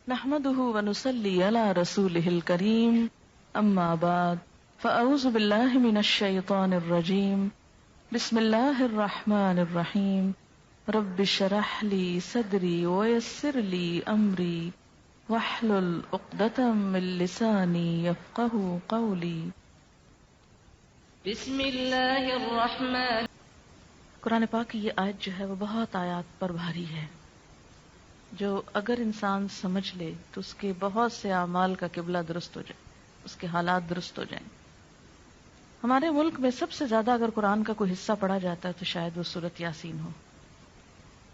نحمده ونصلي على رسوله الكريم اما بعد فاعوذ بالله من الشيطان الرجيم بسم الله الرحمن الرحيم رب اشرح لي صدري ويسر لي امري واحلل عقدة من لساني يفقهوا قولي. بسم اللہ الرحمن. قرآن پاک کی یہ آیت جو ہے وہ بہت آیات پر بھاری ہے، جو اگر انسان سمجھ لے تو اس کے بہت سے اعمال کا قبلہ درست ہو جائے، اس کے حالات درست ہو جائیں. ہمارے ملک میں سب سے زیادہ اگر قرآن کا کوئی حصہ پڑھا جاتا ہے تو شاید وہ سورۃ یاسین ہو،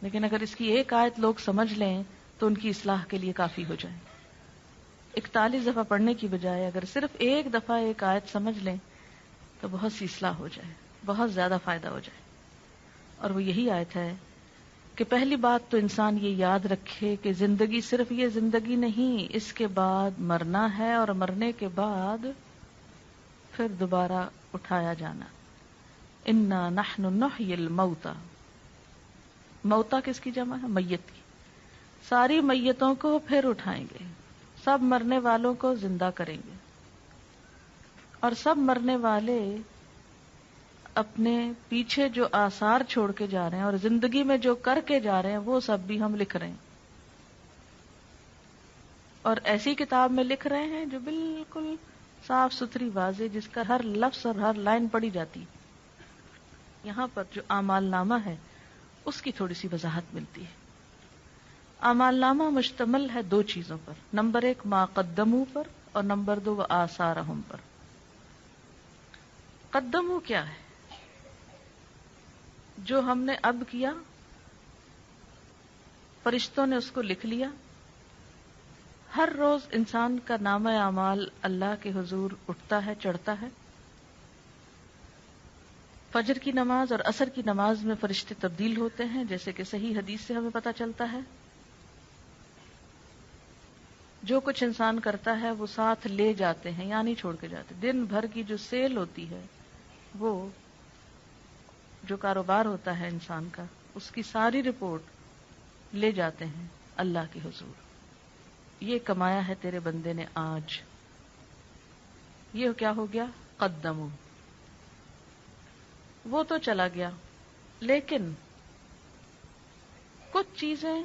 لیکن اگر اس کی ایک آیت لوگ سمجھ لیں تو ان کی اصلاح کے لیے کافی ہو جائے. 41 دفعہ پڑھنے کی بجائے اگر صرف ایک دفعہ ایک آیت سمجھ لیں تو بہت سی اصلاح ہو جائے، بہت زیادہ فائدہ ہو جائے. اور وہ یہی آیت ہے کہ پہلی بات تو انسان یہ یاد رکھے کہ زندگی صرف یہ زندگی نہیں، اس کے بعد مرنا ہے، اور مرنے کے بعد پھر دوبارہ اٹھایا جانا. انا نحن نحیی الموتى، موتا کس کی جمع ہے؟ میت کی. ساری میتوں کو پھر اٹھائیں گے، سب مرنے والوں کو زندہ کریں گے، اور سب مرنے والے اپنے پیچھے جو آثار چھوڑ کے جا رہے ہیں اور زندگی میں جو کر کے جا رہے ہیں وہ سب بھی ہم لکھ رہے ہیں، اور ایسی کتاب میں لکھ رہے ہیں جو بالکل صاف ستھری واضح، جس کا ہر لفظ اور ہر لائن پڑھی جاتی. یہاں پر جو اعمال نامہ ہے اس کی تھوڑی سی وضاحت ملتی ہے. اعمال نامہ مشتمل ہے دو چیزوں پر، نمبر 1 ما قدموا پر، اور نمبر 2 آثارہم پر. قدموا کیا ہے؟ جو ہم نے اب کیا، فرشتوں نے اس کو لکھ لیا. ہر روز انسان کا نامہ اعمال اللہ کے حضور اٹھتا ہے، چڑھتا ہے. فجر کی نماز اور عصر کی نماز میں فرشتے تبدیل ہوتے ہیں، جیسے کہ صحیح حدیث سے ہمیں پتہ چلتا ہے. جو کچھ انسان کرتا ہے وہ ساتھ لے جاتے ہیں، یا نہیں چھوڑ کے جاتے. دن بھر کی جو سیل ہوتی ہے، وہ جو کاروبار ہوتا ہے انسان کا، اس کی ساری رپورٹ لے جاتے ہیں اللہ کے حضور. یہ کمایا ہے تیرے بندے نے آج. یہ کیا ہو گیا؟ قدموا. وہ تو چلا گیا، لیکن کچھ چیزیں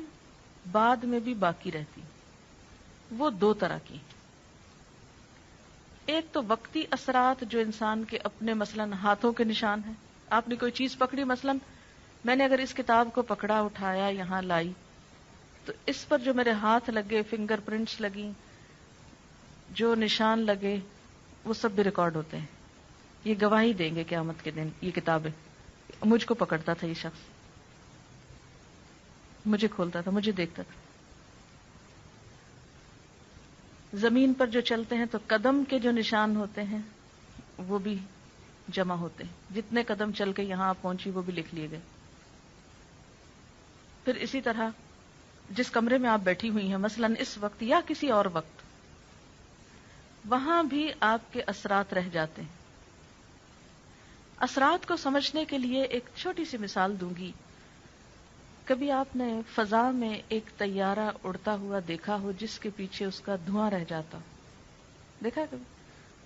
بعد میں بھی باقی رہتی. وہ دو طرح کی. ایک تو وقتی اثرات جو انسان کے اپنے مثلاً ہاتھوں کے نشان ہیں. آپ نے کوئی چیز پکڑی، مثلاً میں نے اگر اس کتاب کو پکڑا، اٹھایا، یہاں لائی، تو اس پر جو میرے ہاتھ لگے، فنگر پرنٹس لگی، جو نشان لگے، وہ سب بھی ریکارڈ ہوتے ہیں. یہ گواہی دیں گے قیامت کے دن. یہ کتابیں مجھ کو پکڑتا تھا، یہ شخص مجھے کھولتا تھا، مجھے دیکھتا تھا. زمین پر جو چلتے ہیں تو قدم کے جو نشان ہوتے ہیں وہ بھی جمع ہوتے ہیں. جتنے قدم چل کے یہاں آپ پہنچی وہ بھی لکھ لیے گئے. پھر اسی طرح جس کمرے میں آپ بیٹھی ہوئی ہیں مثلاً اس وقت یا کسی اور وقت، وہاں بھی آپ کے اثرات رہ جاتے ہیں. اثرات کو سمجھنے کے لیے ایک چھوٹی سی مثال دوں گی. کبھی آپ نے فضا میں ایک طیارہ اڑتا ہوا دیکھا ہو جس کے پیچھے اس کا دھواں رہ جاتا؟ دیکھا کبھی؟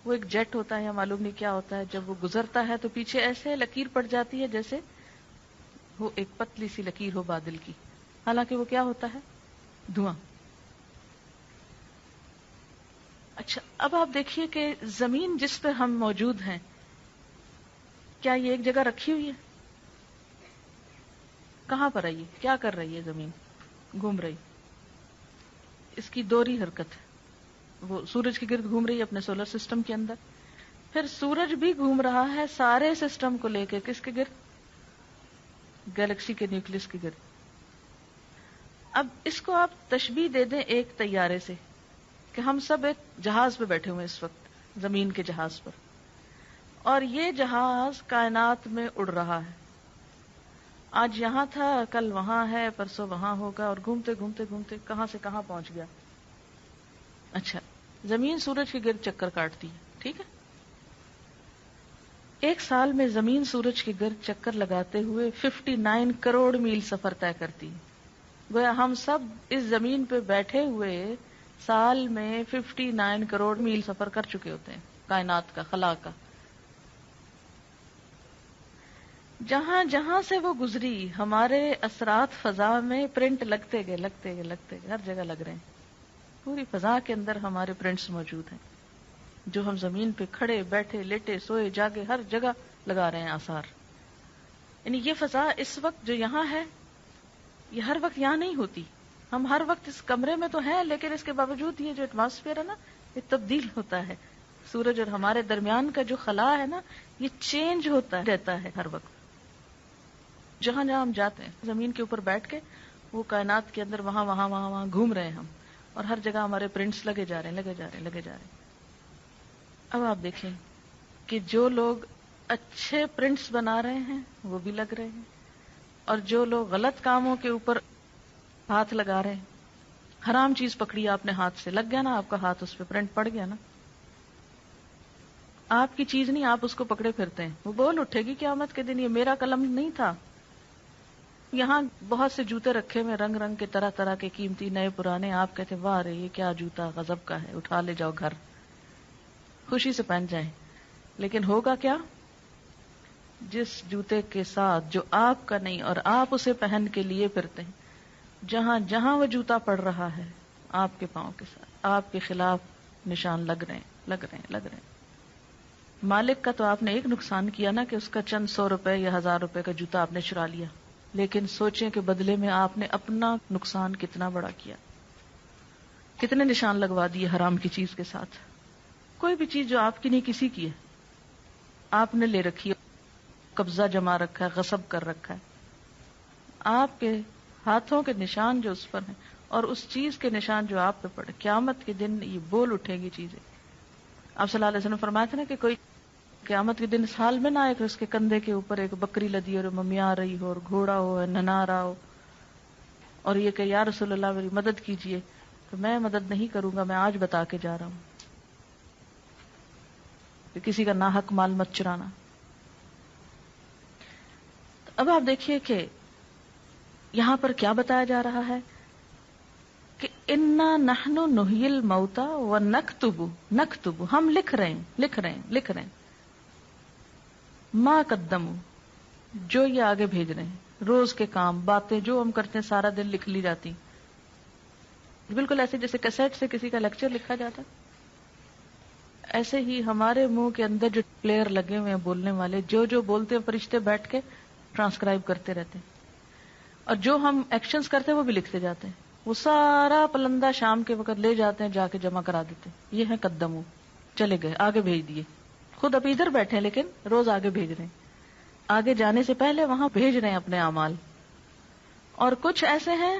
وہ ایک جیٹ ہوتا ہے یا معلوم نہیں کیا ہوتا ہے، جب وہ گزرتا ہے تو پیچھے ایسے لکیر پڑ جاتی ہے جیسے وہ ایک پتلی سی لکیر ہو بادل کی، حالانکہ وہ کیا ہوتا ہے؟ دھواں. اچھا، اب آپ دیکھیے کہ زمین جس پہ ہم موجود ہیں، کیا یہ ایک جگہ رکھی ہوئی ہے؟ کہاں پر ہے؟ یہ کیا کر رہی ہے؟ زمین گھوم رہی. اس کی دوہری حرکت ہے، وہ سورج کے گرد گھوم رہی ہے اپنے سولر سسٹم کے اندر. پھر سورج بھی گھوم رہا ہے سارے سسٹم کو لے کے، کس کے گرد؟ گیلیکسی کے نیوکلس کے گرد. اب اس کو آپ تشبیہ دے دیں ایک طیارے سے، کہ ہم سب ایک جہاز پہ بیٹھے ہوئے اس وقت، زمین کے جہاز پر، اور یہ جہاز کائنات میں اڑ رہا ہے. آج یہاں تھا، کل وہاں ہے، پرسوں وہاں ہوگا، اور گھومتے گھومتے گھومتے کہاں سے کہاں پہنچ گیا. اچھا، زمین سورج کے گرد چکر کاٹتی ہے، ٹھیک ہے. ایک سال میں زمین سورج کے گرد چکر لگاتے ہوئے 59 کروڑ میل سفر طے کرتی ہے. گویا ہم سب اس زمین پہ بیٹھے ہوئے سال میں 59 کروڑ میل سفر کر چکے ہوتے ہیں کائنات کا، خلا کا. جہاں جہاں سے وہ گزری ہمارے اثرات فضا میں پرنٹ لگتے گئے، ہر جگہ لگ رہے ہیں. پوری فضا کے اندر ہمارے پرنٹس موجود ہیں جو ہم زمین پہ کھڑے بیٹھے لیٹے سوئے جاگے ہر جگہ لگا رہے ہیں آثار. یعنی یہ فضا اس وقت جو یہاں ہے یہ ہر وقت یہاں نہیں ہوتی. ہم ہر وقت اس کمرے میں تو ہیں لیکن اس کے باوجود یہ جو ایٹماسفیئر ہے نا یہ تبدیل ہوتا ہے. سورج اور ہمارے درمیان کا جو خلا ہے نا یہ چینج ہوتا رہتا ہے ہر وقت. جہاں جہاں ہم جاتے ہیں زمین کے اوپر بیٹھ کے وہ کائنات کے اندر وہاں گھوم رہے ہیں ہم، اور ہر جگہ ہمارے پرنٹس لگے جا رہے ہیں. اب آپ دیکھیں کہ جو لوگ اچھے پرنٹس بنا رہے ہیں وہ بھی لگ رہے ہیں، اور جو لوگ غلط کاموں کے اوپر ہاتھ لگا رہے ہیں، حرام چیز پکڑی آپ نے ہاتھ سے، لگ گیا نا آپ کا ہاتھ، اس پہ پرنٹ پڑ گیا نا. آپ کی چیز نہیں، آپ اس کو پکڑے پھرتے ہیں. وہ بول اٹھے گی قیامت کے دن یہ میرا قلم نہیں تھا. یہاں بہت سے جوتے رکھے ہوئے رنگ رنگ کے، طرح طرح کے، قیمتی نئے پرانے. آپ کہتے واہ رے یہ کیا جوتا غضب کا ہے، اٹھا لے جاؤ گھر، خوشی سے پہن جائیں. لیکن ہوگا کیا؟ جس جوتے کے ساتھ جو آپ کا نہیں اور آپ اسے پہن کے لیے پھرتے ہیں، جہاں جہاں وہ جوتا پڑ رہا ہے آپ کے پاؤں کے ساتھ آپ کے خلاف نشان لگ رہے ہیں. مالک کا تو آپ نے ایک نقصان کیا نا کہ اس کا چند 100 روپے یا 1000 روپے کا جوتا آپ نے چرا لیا، لیکن سوچیں کہ بدلے میں آپ نے اپنا نقصان کتنا بڑا کیا، کتنے نشان لگوا دیے حرام کی چیز کے ساتھ. کوئی بھی چیز جو آپ کی نہیں کسی کی ہے، آپ نے لے رکھی ہے، قبضہ جما رکھا ہے، غصب کر رکھا ہے، آپ کے ہاتھوں کے نشان جو اس پر ہیں اور اس چیز کے نشان جو آپ پہ پڑے، قیامت کے دن یہ بول اٹھیں گی چیزیں. آپ صلی اللہ علیہ وسلم فرماتے تھے نا کہ کوئی قیامت کے دن اس حال میں نہ آئے کہ اس کے کندھے کے اوپر ایک بکری لدی اور ممیا رہی ہو اور گھوڑا ہو ننا رہا ہو اور یہ کہ یا رسول اللہ میری مدد کیجئے، تو میں مدد نہیں کروں گا، میں آج بتا کے جا رہا ہوں کہ کسی کا ناحق مال مت چرانا. اب آپ دیکھیے کہ یہاں پر کیا بتایا جا رہا ہے کہ انا نحن نحیی الموتى ونکتب ہم لکھ رہے ہیں ما قدموا جو یہ آگے بھیج رہے ہیں، روز کے کام باتیں جو ہم کرتے ہیں سارا دن لکھ لی جاتی. بالکل ایسے جیسے کیسٹ سے کسی کا لیکچر لکھا جاتا، ایسے ہی ہمارے منہ کے اندر جو پلیئر لگے ہوئے ہیں بولنے والے، جو بولتے ہیں فرشتے بیٹھ کے ٹرانسکرائب کرتے رہتے ہیں، اور جو ہم ایکشنز کرتے ہیں وہ بھی لکھتے جاتے ہیں. وہ سارا پلندہ شام کے وقت لے جاتے ہیں، جا کے جمع کرا دیتے ہیں. یہ ہے قدموں، چلے گئے آگے بھیج دیے. خود اب ادھر بیٹھے ہیں لیکن روز آگے بھیج رہے ہیں، آگے جانے سے پہلے وہاں بھیج رہے ہیں اپنے اعمال. اور کچھ ایسے ہیں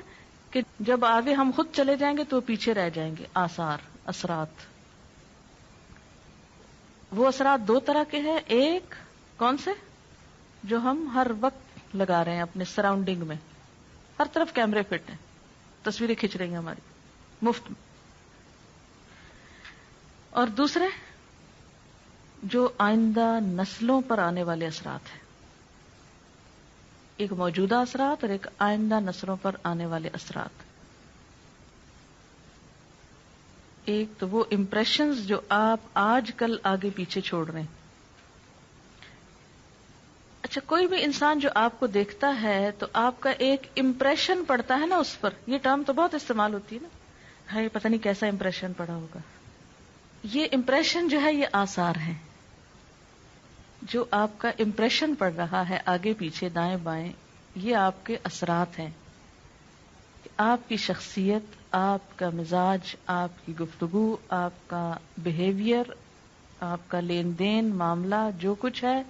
کہ جب آگے ہم خود چلے جائیں گے تو پیچھے رہ جائیں گے. آثار، اثرات. وہ اثرات دو طرح کے ہیں. ایک کون سے؟ جو ہم ہر وقت لگا رہے ہیں اپنے سراؤنڈنگ میں، ہر طرف کیمرے فٹ ہیں، تصویریں کھینچ رہی ہیں ہماری مفت میں. اور دوسرے جو آئندہ نسلوں پر آنے والے اثرات ہیں. ایک موجودہ اثرات اور ایک آئندہ نسلوں پر آنے والے اثرات. ایک تو وہ امپریشنز جو آپ آج کل آگے پیچھے چھوڑ رہے ہیں. اچھا، کوئی بھی انسان جو آپ کو دیکھتا ہے تو آپ کا ایک امپریشن پڑتا ہے نا اس پر. یہ ٹرم تو بہت استعمال ہوتی ہے نا، ہاں پتہ نہیں کیسا امپریشن پڑا ہوگا. یہ امپریشن جو ہے یہ آثار ہیں. جو آپ کا امپریشن پڑ رہا ہے آگے پیچھے دائیں بائیں، یہ آپ کے اثرات ہیں. آپ کی شخصیت، آپ کا مزاج، آپ کی گفتگو، آپ کا بیہیویئر، آپ کا لین دین معاملہ، جو کچھ ہے،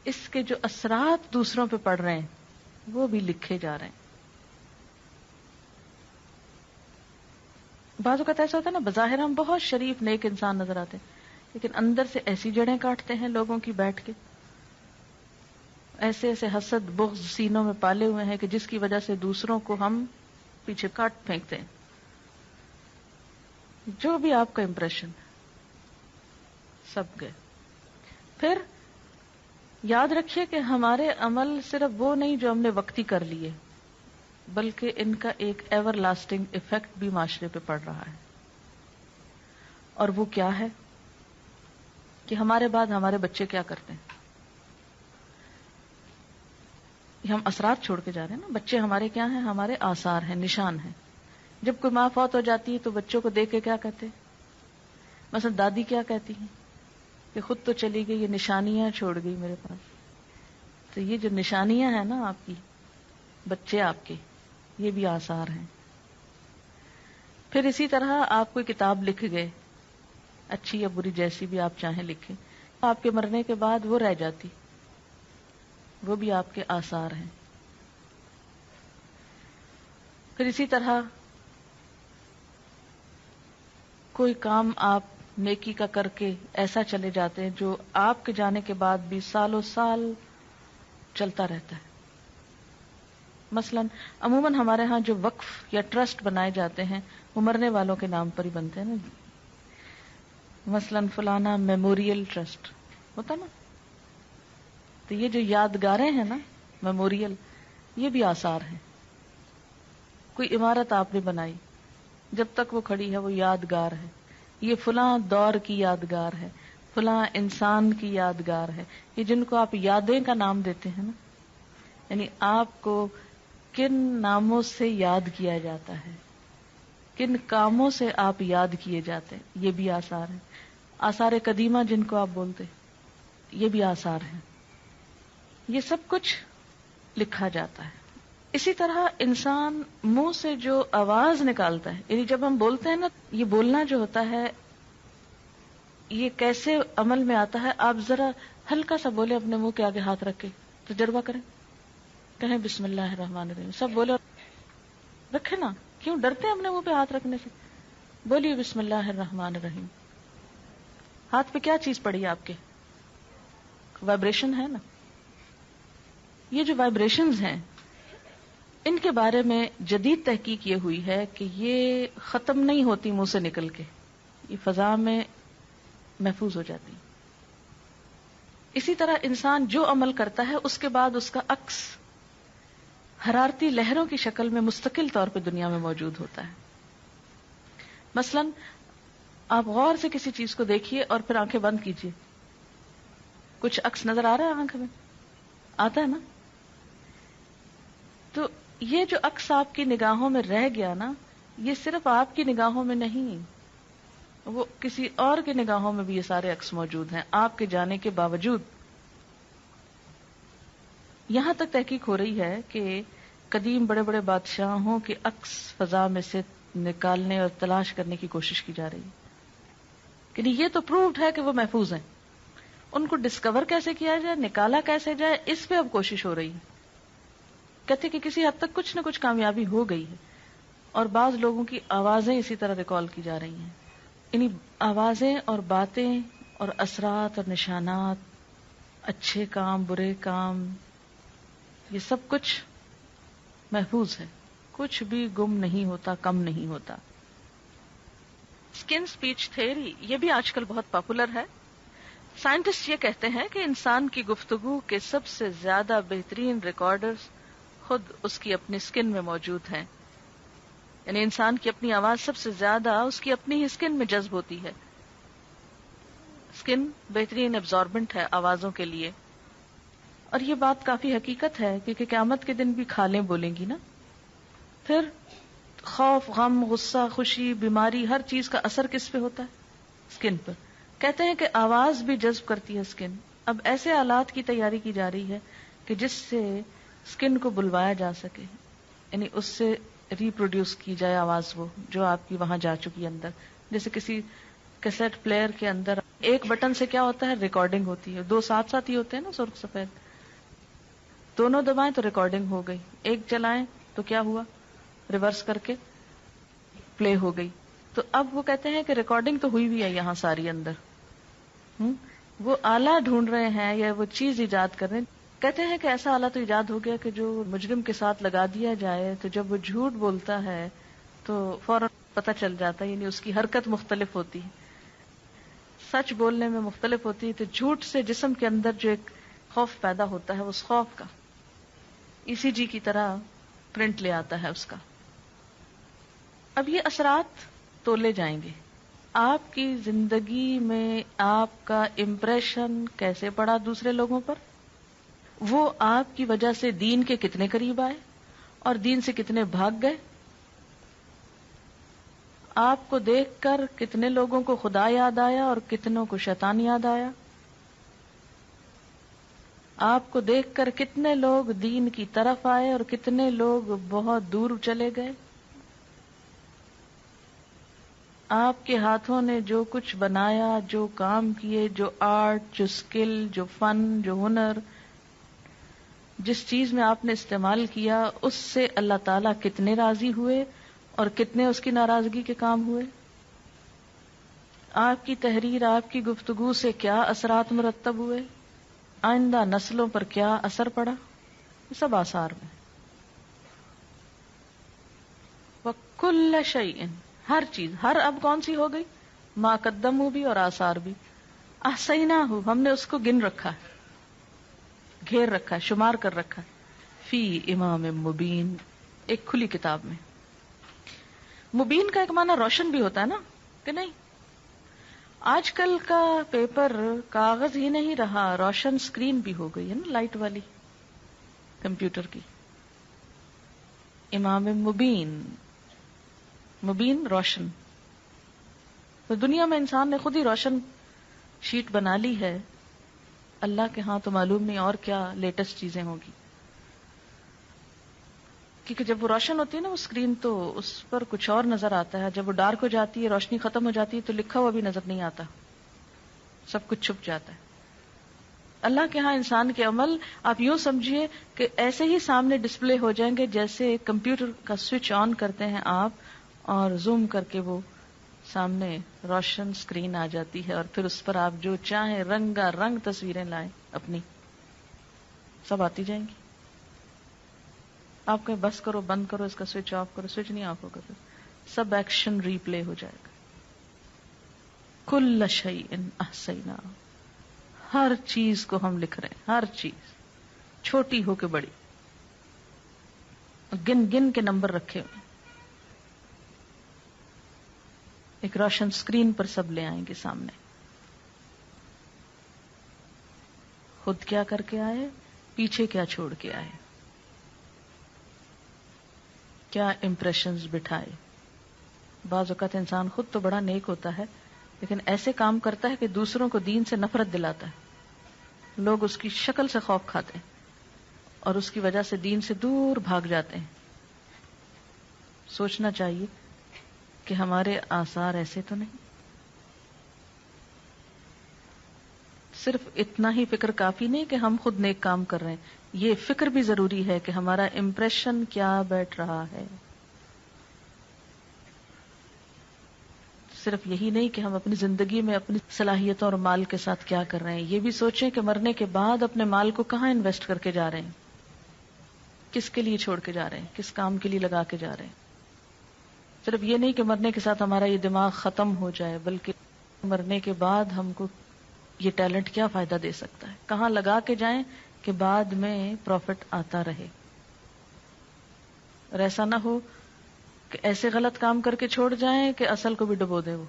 اس کے جو اثرات دوسروں پہ پڑ رہے ہیں وہ بھی لکھے جا رہے ہیں. بعض اوقات ایسا ہوتا ہے نا، بظاہر ہم بہت شریف نیک انسان نظر آتے ہیں لیکن اندر سے ایسی جڑیں کاٹتے ہیں لوگوں کی بیٹھ کے، ایسے ایسے حسد بغض سینوں میں پالے ہوئے ہیں کہ جس کی وجہ سے دوسروں کو ہم پیچھے کاٹ پھینکتے ہیں. جو بھی آپ کا امپریشن سب گئے. پھر یاد رکھیے کہ ہمارے عمل صرف وہ نہیں جو ہم نے وقتی کر لیے. بلکہ ان کا ایک ایور لاسٹنگ ایفیکٹ بھی معاشرے پہ پڑ رہا ہے. اور وہ کیا ہے کہ ہمارے بعد ہمارے بچے کیا کرتے ہیں. یہ ہم اثرات چھوڑ کے جا رہے ہیں نا. بچے ہمارے کیا ہیں؟ ہمارے آثار ہیں، نشان ہیں. جب کوئی ماں فوت ہو جاتی ہے تو بچوں کو دیکھ کے کیا کہتے ہیں؟ مثلا دادی کیا کہتی ہیں کہ خود تو چلی گئی، یہ نشانیاں چھوڑ گئی میرے پاس. تو یہ جو نشانیاں ہیں نا آپ کی، بچے آپ کے، یہ بھی آثار ہیں. پھر اسی طرح آپ کوئی کتاب لکھ گئے، اچھی یا بری جیسی بھی آپ چاہیں لکھیں، آپ کے مرنے کے بعد وہ رہ جاتی، وہ بھی آپ کے آثار ہیں. پھر اسی طرح کوئی کام آپ نیکی کا کر کے ایسا چلے جاتے ہیں جو آپ کے جانے کے بعد بھی سالوں سال چلتا رہتا ہے. مثلا عموماً ہمارے ہاں جو وقف یا ٹرسٹ بنائے جاتے ہیں وہ مرنے والوں کے نام پر ہی بنتے ہیں نا. مثلا فلانا میموریل ٹرسٹ ہوتا نا. تو یہ جو یادگاریں ہیں نا، میموریل، یہ بھی آثار ہیں. کوئی عمارت آپ نے بنائی، جب تک وہ کھڑی ہے وہ یادگار ہے. یہ فلاں دور کی یادگار ہے، فلاں انسان کی یادگار ہے. یہ جن کو آپ یادیں کا نام دیتے ہیں نا، یعنی آپ کو کن ناموں سے یاد کیا جاتا ہے، کن کاموں سے آپ یاد کیے جاتے ہیں، یہ بھی آثار ہیں. آثار قدیمہ جن کو آپ بولتے، یہ بھی آثار ہیں. یہ سب کچھ لکھا جاتا ہے. اسی طرح انسان منہ سے جو آواز نکالتا ہے، یعنی جب ہم بولتے ہیں نا، یہ بولنا جو ہوتا ہے یہ کیسے عمل میں آتا ہے. آپ ذرا ہلکا سا بولے اپنے منہ کے آگے ہاتھ رکھ کے، تجربہ کریں، کہیں بسم اللہ الرحمن الرحیم، سب بولے، رکھے نا. کیوں ڈرتے ہیں اپنے منہ پہ ہاتھ رکھنے سے؟ بولیے بسم اللہ الرحمن الرحیم. ہاتھ پہ کیا چیز پڑی آپ کے؟ وائبریشن ہے نا. یہ جو وائبریشنز ہیں ان کے بارے میں جدید تحقیق یہ ہوئی ہے کہ یہ ختم نہیں ہوتی منہ سے نکل کے، یہ فضا میں محفوظ ہو جاتی. اسی طرح انسان جو عمل کرتا ہے اس کے بعد اس کا عکس حرارتی لہروں کی شکل میں مستقل طور پہ دنیا میں موجود ہوتا ہے. مثلا آپ غور سے کسی چیز کو دیکھیے اور پھر آنکھیں بند کیجیے، کچھ عکس نظر آ رہا ہے آنکھ میں؟ آتا ہے نا. تو یہ جو عکس آپ کی نگاہوں میں رہ گیا نا، یہ صرف آپ کی نگاہوں میں نہیں، وہ کسی اور کی نگاہوں میں بھی یہ سارے عکس موجود ہیں آپ کے جانے کے باوجود. یہاں تک تحقیق ہو رہی ہے کہ قدیم بڑے بڑے بادشاہوں کے عکس فضا میں سے نکالنے اور تلاش کرنے کی کوشش کی جا رہی ہے. کہ یہ تو پرووڈ ہے کہ وہ محفوظ ہیں، ان کو ڈسکور کیسے کیا جائے، نکالا کیسے جائے، اس پہ اب کوشش ہو رہی ہے. کہتے کہ کسی حد تک کچھ نہ کچھ کامیابی ہو گئی ہے، اور بعض لوگوں کی آوازیں اسی طرح ریکال کی جا رہی ہیں. یعنی آوازیں اور باتیں اور اثرات اور نشانات، اچھے کام برے کام، یہ سب کچھ محفوظ ہے، کچھ بھی گم نہیں ہوتا، کم نہیں ہوتا. اسکن اسپیچ تھیوری یہ بھی آج کل بہت پاپولر ہے. سائنٹسٹ یہ کہتے ہیں کہ انسان کی گفتگو کے سب سے زیادہ بہترین ریکارڈرز خود اس کی اپنی اسکن میں موجود ہیں. یعنی انسان کی اپنی آواز سب سے زیادہ اس کی اپنی ہی اسکن میں جذب ہوتی ہے. اسکن بہترین ایبزاربنٹ ہے آوازوں کے لیے. اور یہ بات کافی حقیقت ہے کیونکہ قیامت کے دن بھی کھالیں بولیں گی نا. پھر خوف، غم، غصہ، خوشی، بیماری، ہر چیز کا اثر کس پہ ہوتا ہے؟ اسکن پر. کہتے ہیں کہ آواز بھی جذب کرتی ہے اسکن. اب ایسے آلات کی تیاری کی جا رہی ہے کہ جس سے اسکن کو بلوایا جا سکے، یعنی اس سے ریپروڈیوس کی جائے آواز، وہ جو آپ کی وہاں جا چکی اندر. جیسے کسی کیسٹ پلیئر کے اندر ایک بٹن سے کیا ہوتا ہے، ریکارڈنگ ہوتی ہے. دو ساتھ ساتھ ہی ہوتے ہیں نا، سرخ سفید، دونوں دبائیں تو ریکارڈنگ ہو گئی، ایک چلائیں تو کیا ہوا، ریورس کر کے پلے ہو گئی. تو اب وہ کہتے ہیں کہ ریکارڈنگ تو ہوئی بھی ہے یہاں ساری اندر. وہ آلہ ڈھونڈ رہے ہیں یا وہ چیز ایجاد کر رہے ہیں. کہتے ہیں کہ ایسا آلہ تو ایجاد ہو گیا کہ جو مجرم کے ساتھ لگا دیا جائے تو جب وہ جھوٹ بولتا ہے تو فوراً پتہ چل جاتا ہے، یعنی اس کی حرکت مختلف ہوتی ہے، سچ بولنے میں مختلف ہوتی ہے. تو جھوٹ سے جسم کے اندر جو ایک خوف پیدا ہوتا ہے، اس خوف کا ECG کی طرح پرنٹ لے آتا ہے اس کا. اب یہ اثرات تولے جائیں گے. آپ کی زندگی میں آپ کا امپریشن کیسے پڑا دوسرے لوگوں پر، وہ آپ کی وجہ سے دین کے کتنے قریب آئے اور دین سے کتنے بھاگ گئے. آپ کو دیکھ کر کتنے لوگوں کو خدا یاد آیا اور کتنوں کو شیطان یاد آیا. آپ کو دیکھ کر کتنے لوگ دین کی طرف آئے اور کتنے لوگ بہت دور چلے گئے. آپ کے ہاتھوں نے جو کچھ بنایا، جو کام کیے، جو آرٹ، جو اسکل، جو فن، جو ہنر، جس چیز میں آپ نے استعمال کیا، اس سے اللہ تعالیٰ کتنے راضی ہوئے اور کتنے اس کی ناراضگی کے کام ہوئے. آپ کی تحریر، آپ کی گفتگو سے کیا اثرات مرتب ہوئے، آئندہ نسلوں پر کیا اثر پڑا، یہ سب آثار میں. وَكُلَّ شَيْءٍ، ہر چیز، ہر اب کون سی ہو گئی، ما قدمہ بھی اور آثار بھی. احصیناہ، ہم نے اس کو گن رکھا ہے، گھیر رکھا ہے، شمار کر رکھا ہے. فی امام مبین، ایک کھلی کتاب میں. مبین کا ایک معنی روشن بھی ہوتا ہے نا، کہ نہیں؟ آج کل کا پیپر کاغذ ہی نہیں رہا، روشن اسکرین بھی ہو گئی ہے نا، لائٹ والی کمپیوٹر کی. امام مبین، مبین روشن. تو دنیا میں انسان نے خود ہی روشن شیٹ بنا لی ہے. اللہ کے ہاں تو معلوم نہیں اور کیا لیٹسٹ چیزیں ہوں گی، کیونکہ جب وہ روشن ہوتی ہے نا وہ اسکرین تو اس پر کچھ اور نظر آتا ہے. جب وہ ڈارک ہو جاتی ہے، روشنی ختم ہو جاتی ہے، تو لکھا ہوا بھی نظر نہیں آتا، سب کچھ چھپ جاتا ہے. اللہ کے ہاں انسان کے عمل آپ یوں سمجھیے کہ ایسے ہی سامنے ڈسپلے ہو جائیں گے جیسے کمپیوٹر کا سوئچ آن کرتے ہیں آپ اور زوم کر کے وہ سامنے روشن اسکرین آ جاتی ہے، اور پھر اس پر آپ جو چاہیں رنگا رنگ تصویریں لائیں اپنی، سب آتی جائیں گی. آپ کہیں بس کرو، بند کرو، اس کا سوئچ آف کرو، سوئچ نہیں آف ہوگا، سب ایکشن ری پلے ہو جائے گا. کل شیء احصیناہ، ہر چیز کو ہم لکھ رہے ہیں، ہر چیز چھوٹی ہو کے بڑی، گن گن کے نمبر رکھے ہوئے. ایک روشن اسکرین پر سب لے آئیں گے سامنے. خود کیا کر کے آئے، پیچھے کیا چھوڑ کے آئے، کیا امپریشنز بٹھائے. بعض اوقات انسان خود تو بڑا نیک ہوتا ہے لیکن ایسے کام کرتا ہے کہ دوسروں کو دین سے نفرت دلاتا ہے. لوگ اس کی شکل سے خوف کھاتے ہیں اور اس کی وجہ سے دین سے دور بھاگ جاتے ہیں. سوچنا چاہیے کہ ہمارے آثار ایسے تو نہیں. صرف اتنا ہی فکر کافی نہیں کہ ہم خود نیک کام کر رہے ہیں، یہ فکر بھی ضروری ہے کہ ہمارا امپریشن کیا بیٹھ رہا ہے. صرف یہی نہیں کہ ہم اپنی زندگی میں اپنی صلاحیتوں اور مال کے ساتھ کیا کر رہے ہیں، یہ بھی سوچیں کہ مرنے کے بعد اپنے مال کو کہاں انویسٹ کر کے جا رہے ہیں، کس کے لیے چھوڑ کے جا رہے ہیں، کس کام کے لیے لگا کے جا رہے ہیں. صرف یہ نہیں کہ مرنے کے ساتھ ہمارا یہ دماغ ختم ہو جائے، بلکہ مرنے کے بعد ہم کو یہ ٹیلنٹ کیا فائدہ دے سکتا ہے، کہاں لگا کے جائیں کہ بعد میں پروفٹ آتا رہے. اور ایسا نہ ہو کہ ایسے غلط کام کر کے چھوڑ جائیں کہ اصل کو بھی ڈبو دے وہ.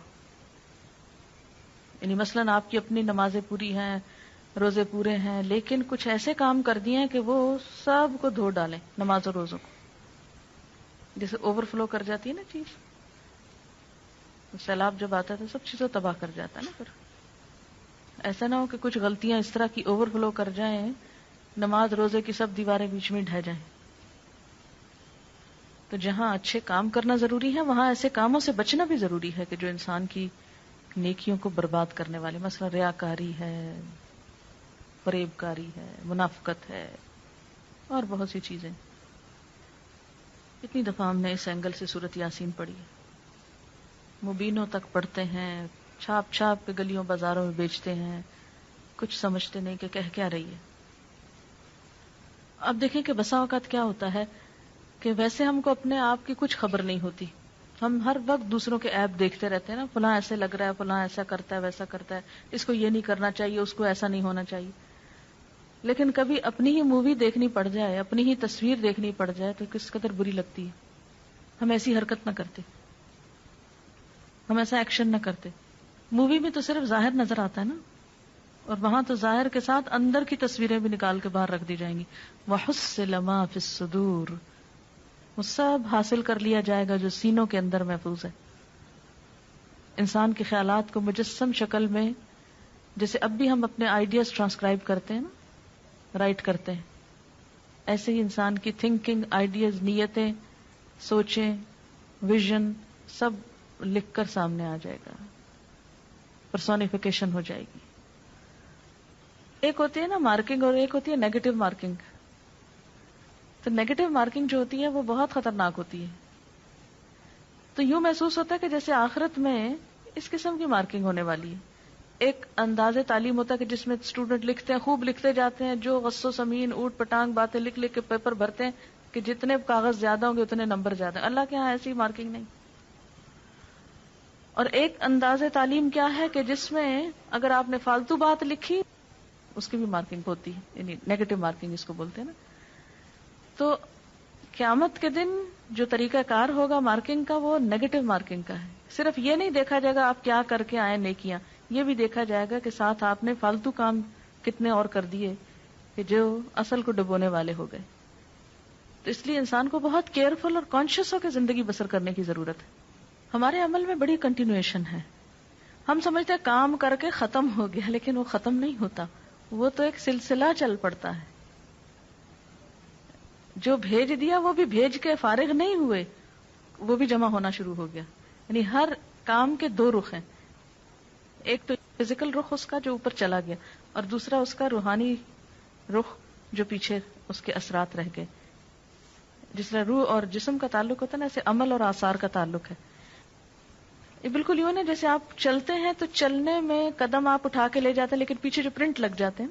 یعنی مثلاً آپ کی اپنی نمازیں پوری ہیں، روزے پورے ہیں، لیکن کچھ ایسے کام کر دیے ہیں کہ وہ سب کو دھو ڈالیں، نماز اور روزوں کو. جیسے اوور فلو کر جاتی ہے نا چیز، سیلاب جب آتا ہے تو سب چیزوں تباہ کر جاتا ہے نا. پھر ایسا نہ ہو کہ کچھ غلطیاں اس طرح کی اوور فلو کر جائیں، نماز روزے کی سب دیواریں بیچ میں ڈھہ جائیں. تو جہاں اچھے کام کرنا ضروری ہے وہاں ایسے کاموں سے بچنا بھی ضروری ہے کہ جو انسان کی نیکیوں کو برباد کرنے والے، مثلا ریاکاری ہے، فریب کاری ہے، منافقت ہے، اور بہت سی چیزیں. کتنی دفعہ ہم نے اس اینگل سے سورۃ یاسین پڑھی ہے. مبینوں تک پڑھتے ہیں، چھاپ چھاپ کے گلیوں بازاروں میں بیچتے ہیں، کچھ سمجھتے نہیں کہ کہہ کیا رہی ہے. اب دیکھیں کہ بسا اوقات کیا ہوتا ہے کہ ویسے ہم کو اپنے آپ کی کچھ خبر نہیں ہوتی، ہم ہر وقت دوسروں کے ایپ دیکھتے رہتے ہیں نا، فلاں ایسے لگ رہا ہے، فلاں ایسا کرتا ہے، ویسا کرتا ہے، اس کو یہ نہیں کرنا چاہیے، اس کو ایسا نہیں ہونا چاہیے. لیکن کبھی اپنی ہی مووی دیکھنی پڑ جائے، اپنی ہی تصویر دیکھنی پڑ جائے تو کس قدر بری لگتی ہے. ہم ایسی حرکت نہ کرتے، ہم ایسا ایکشن نہ کرتے. مووی میں تو صرف ظاہر نظر آتا ہے نا، اور وہاں تو ظاہر کے ساتھ اندر کی تصویریں بھی نکال کے باہر رکھ دی جائیں گی. وَحُصِّلَ مَا فِي الصُّدُورِ، وہ سب حاصل کر لیا جائے گا جو سینوں کے اندر محفوظ ہے. انسان کے خیالات کو مجسم شکل میں، جیسے اب بھی ہم اپنے آئیڈیاز ٹرانسکرائب کرتے ہیں نا، رائٹ کرتے ہیں، ایسے ہی انسان کی تھنکنگ، آئیڈیاز، نیتیں، سوچیں، ویژن سب لکھ کر سامنے آ جائے گا، پرسونیفیکیشن ہو جائے گی. ایک ہوتی ہے نا مارکنگ اور ایک ہوتی ہے نیگیٹو مارکنگ. تو نیگیٹو مارکنگ جو ہوتی ہے وہ بہت خطرناک ہوتی ہے. تو یوں محسوس ہوتا ہے کہ جیسے آخرت میں اس قسم کی مارکنگ ہونے والی ہے. ایک انداز تعلیم ہوتا ہے کہ جس میں اسٹوڈنٹ لکھتے ہیں، خوب لکھتے جاتے ہیں، جو غص و سمین اوٹ پٹانگ باتیں لکھ لکھ کے پیپر بھرتے ہیں کہ جتنے کاغذ زیادہ ہوں گے اتنے نمبر زیادہ. اللہ کے ہاں ایسی مارکنگ نہیں. اور ایک انداز تعلیم کیا ہے کہ جس میں اگر آپ نے فالتو بات لکھی اس کی بھی مارکنگ ہوتی ہے، یعنی نیگیٹو مارکنگ اس کو بولتے ہیں نا. تو قیامت کے دن جو طریقہ کار ہوگا مارکنگ کا وہ نیگیٹو مارکنگ کا ہے. صرف یہ نہیں دیکھا جائے گا آپ کیا کر کے آئے نیکیاں، یہ بھی دیکھا جائے گا کہ ساتھ آپ نے فالتو کام کتنے اور کر دیے کہ جو اصل کو ڈبونے والے ہو گئے. تو اس لیے انسان کو بہت کیئرفل اور کانشیس ہو کے زندگی بسر کرنے کی ضرورت ہے. ہمارے عمل میں بڑی کنٹینویشن ہے. ہم سمجھتے ہیں کام کر کے ختم ہو گیا، لیکن وہ ختم نہیں ہوتا، وہ تو ایک سلسلہ چل پڑتا ہے. جو بھیج دیا وہ بھی بھیج کے فارغ نہیں ہوئے، وہ بھی جمع ہونا شروع ہو گیا. یعنی ہر کام کے دو رخ ہیں، ایک تو فزیکل رخ اس کا جو اوپر چلا گیا، اور دوسرا اس کا روحانی رخ جو پیچھے اس کے اثرات رہ گئے. جس طرح روح اور جسم کا تعلق ہوتا ہے نا، ایسے عمل اور آثار کا تعلق ہے. یہ بالکل یوں ہے جیسے آپ چلتے ہیں تو چلنے میں قدم آپ اٹھا کے لے جاتے ہیں، لیکن پیچھے جو پرنٹ لگ جاتے ہیں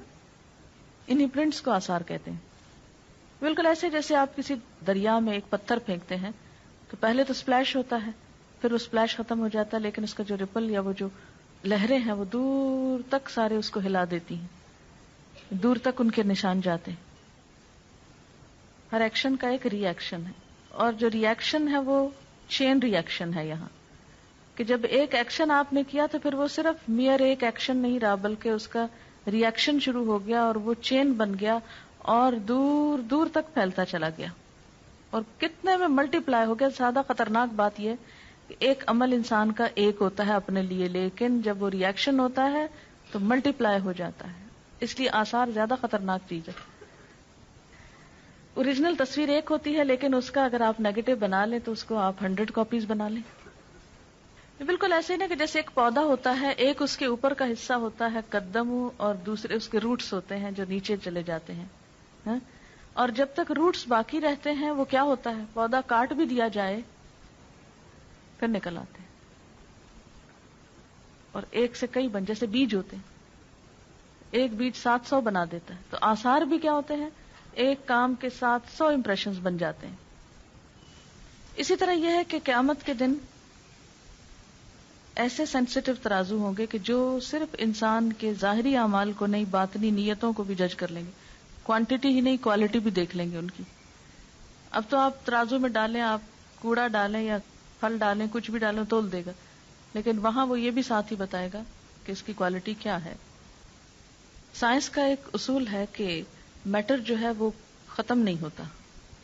انہی پرنٹس کو آثار کہتے ہیں. بالکل ایسے جیسے آپ کسی دریا میں ایک پتھر پھینکتے ہیں تو پہلے تو سپلیش ہوتا ہے، پھر وہ سپلیش ختم ہو جاتا ہے، لیکن اس کا جو ریپل یا وہ جو لہریں ہیں وہ دور تک سارے اس کو ہلا دیتی ہیں، دور تک ان کے نشان جاتے ہیں. ہر ایکشن کا ایک ری ایکشن ہے، اور جو ری ایکشن ہے وہ چین ری ایکشن ہے. یہاں کہ جب ایک ایکشن آپ نے کیا تو پھر وہ صرف میئر ایک ایکشن نہیں رہا، بلکہ اس کا ری ایکشن شروع ہو گیا اور وہ چین بن گیا اور دور دور تک پھیلتا چلا گیا، اور کتنے میں ملٹی پلائی ہو گیا. زیادہ خطرناک بات یہ کہ ایک عمل انسان کا ایک ہوتا ہے اپنے لیے، لیکن جب وہ ری ایکشن ہوتا ہے تو ملٹی پلائی ہو جاتا ہے. اس لیے آثار زیادہ خطرناک چیز ہے. اوریجنل تصویر ایک ہوتی ہے، لیکن اس کا اگر آپ نیگیٹو بنا لیں تو اس کو آپ 100 کاپیز بنا لیں. بالکل ایسے ہی نا کہ جیسے ایک پودا ہوتا ہے، ایک اس کے اوپر کا حصہ ہوتا ہے قدم، اور دوسرے اس کے روٹس ہوتے ہیں جو نیچے چلے جاتے ہیں. اور جب تک روٹس باقی رہتے ہیں وہ کیا ہوتا ہے، پودا کاٹ بھی دیا جائے پھر نکل آتے ہیں، اور ایک سے کئی بن، جیسے بیج ہوتے ہیں، ایک بیج 700 بنا دیتا ہے. تو آثار بھی کیا ہوتے ہیں، ایک کام کے 700 امپریشنز بن جاتے ہیں. اسی طرح یہ ہے کہ قیامت کے دن ایسے سینسیٹیو ترازو ہوں گے کہ جو صرف انسان کے ظاہری اعمال کو نہیں، باطنی نیتوں کو بھی جج کر لیں گے. کوانٹٹی ہی نہیں، کوالٹی بھی دیکھ لیں گے ان کی. اب تو آپ ترازو میں ڈالیں، آپ کوڑا ڈالیں یا پھل ڈالیں، کچھ بھی ڈالیں تول دے گا، لیکن وہاں وہ یہ بھی ساتھ ہی بتائے گا کہ اس کی کوالٹی کیا ہے. سائنس کا ایک اصول ہے کہ میٹر جو ہے وہ ختم نہیں ہوتا،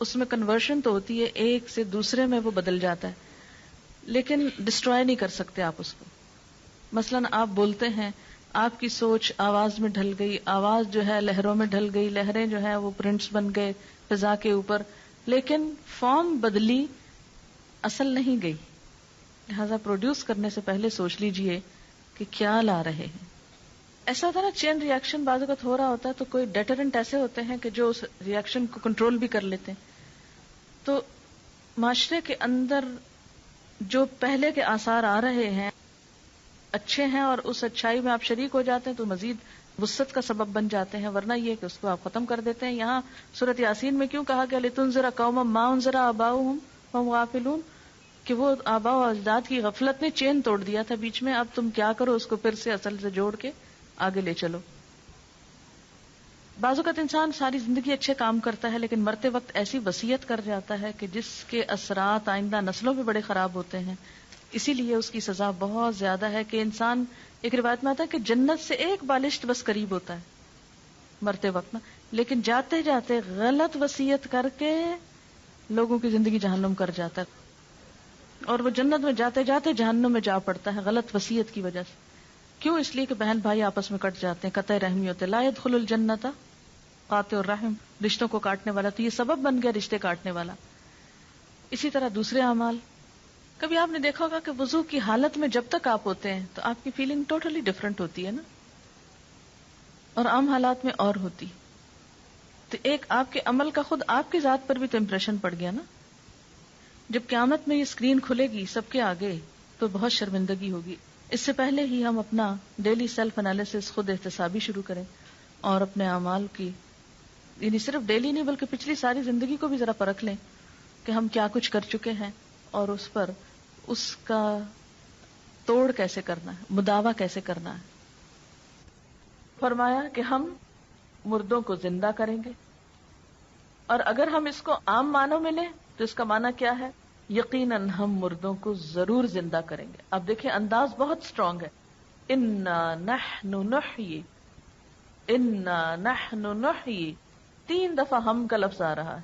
اس میں کنورژن تو ہوتی ہے، ایک سے دوسرے میں وہ بدل جاتا ہے، لیکن ڈسٹروائے نہیں کر سکتے آپ اس کو. مثلاً آپ بولتے ہیں، آپ کی سوچ آواز میں ڈھل گئی، آواز جو ہے لہروں میں ڈھل گئی، لہریں جو ہے وہ پرنٹس بن گئے فضا کے اوپر، لیکن فارم بدلی، اصل نہیں گئی. لہذا پروڈیوس کرنے سے پہلے سوچ لیجئے کہ کیا لا رہے ہیں. ایسا ہوتا ہے نا چین ری ایکشن بعض اوقات ہو رہا ہوتا ہے تو کوئی ڈیٹرنٹ ایسے ہوتے ہیں کہ جو اس ری ایکشن کو کنٹرول بھی کر لیتے ہیں. تو معاشرے کے اندر جو پہلے کے آثار آ رہے ہیں اچھے ہیں، اور اس اچھائی میں آپ شریک ہو جاتے ہیں تو مزید وسعت کا سبب بن جاتے ہیں، ورنہ یہ کہ اس کو آپ ختم کر دیتے ہیں. یہاں سورۃ یاسین میں کیوں کہا گیا لِتُنذِرَ قَوْمًا مَا أُنذِرَ آبَاؤُهُمْ فَهُمْ غَافِلُونَ، کہ وہ آباء و اجداد کی غفلت نے چین توڑ دیا تھا بیچ میں، اب تم کیا کرو، اس کو پھر سے اصل سے جوڑ کے آگے لے چلو. بعض اوقات انسان ساری زندگی اچھے کام کرتا ہے لیکن مرتے وقت ایسی وصیت کر جاتا ہے کہ جس کے اثرات آئندہ نسلوں میں بڑے خراب ہوتے ہیں. اسی لیے اس کی سزا بہت زیادہ ہے کہ انسان، ایک روایت میں آتا ہے کہ جنت سے ایک بالشت بس قریب ہوتا ہے مرتے وقت نا، لیکن جاتے جاتے غلط وصیت کر کے لوگوں کی زندگی جہنم کر جاتا ہے، اور وہ جنت میں جاتے جاتے جہنم میں جا پڑتا ہے غلط وصیت کی وجہ سے. کیوں؟ اس لیے کہ بہن بھائی آپس میں کٹ جاتے ہیں، قطع رحمی ہوتے. لا يدخل الجنت قاطع الرحم، رشتوں کو کاٹنے والا، تو یہ سبب بن گیا رشتے کاٹنے والا. اسی طرح دوسرے اعمال، کبھی آپ نے دیکھا ہوگا کہ وضو کی حالت میں جب تک آپ ہوتے ہیں تو آپ کی فیلنگ ٹوٹلی ڈفرنٹ ہوتی ہے نا، اور عام حالات میں اور ہوتی. تو ایک آپ کے عمل کا خود آپ کی ذات پر بھی تو امپریشن پڑ گیا نا. جب قیامت میں یہ اسکرین کھلے گی سب کے آگے تو بہت شرمندگی ہوگی. اس سے پہلے ہی ہم اپنا ڈیلی سیلف انالیسس خود احتسابی شروع کریں اور اپنے اعمال کی، یعنی صرف ڈیلی نہیں بلکہ پچھلی ساری زندگی کو بھی ذرا پرکھ لیں کہ ہم کیا کچھ کر چکے ہیں اور اس پر اس کا توڑ کیسے کرنا ہے، مداوع کیسے کرنا ہے. فرمایا کہ ہم مردوں کو زندہ کریں گے، اور اگر ہم اس کو عام معنوں میں لیں تو اس کا معنی کیا ہے؟ یقیناً ہم مردوں کو ضرور زندہ کریں گے. اب دیکھیں انداز بہت سٹرونگ ہے. انا نحن نحیی، انا نحن نحیی، 3 دفعہ ہم کا لفظ آ رہا ہے.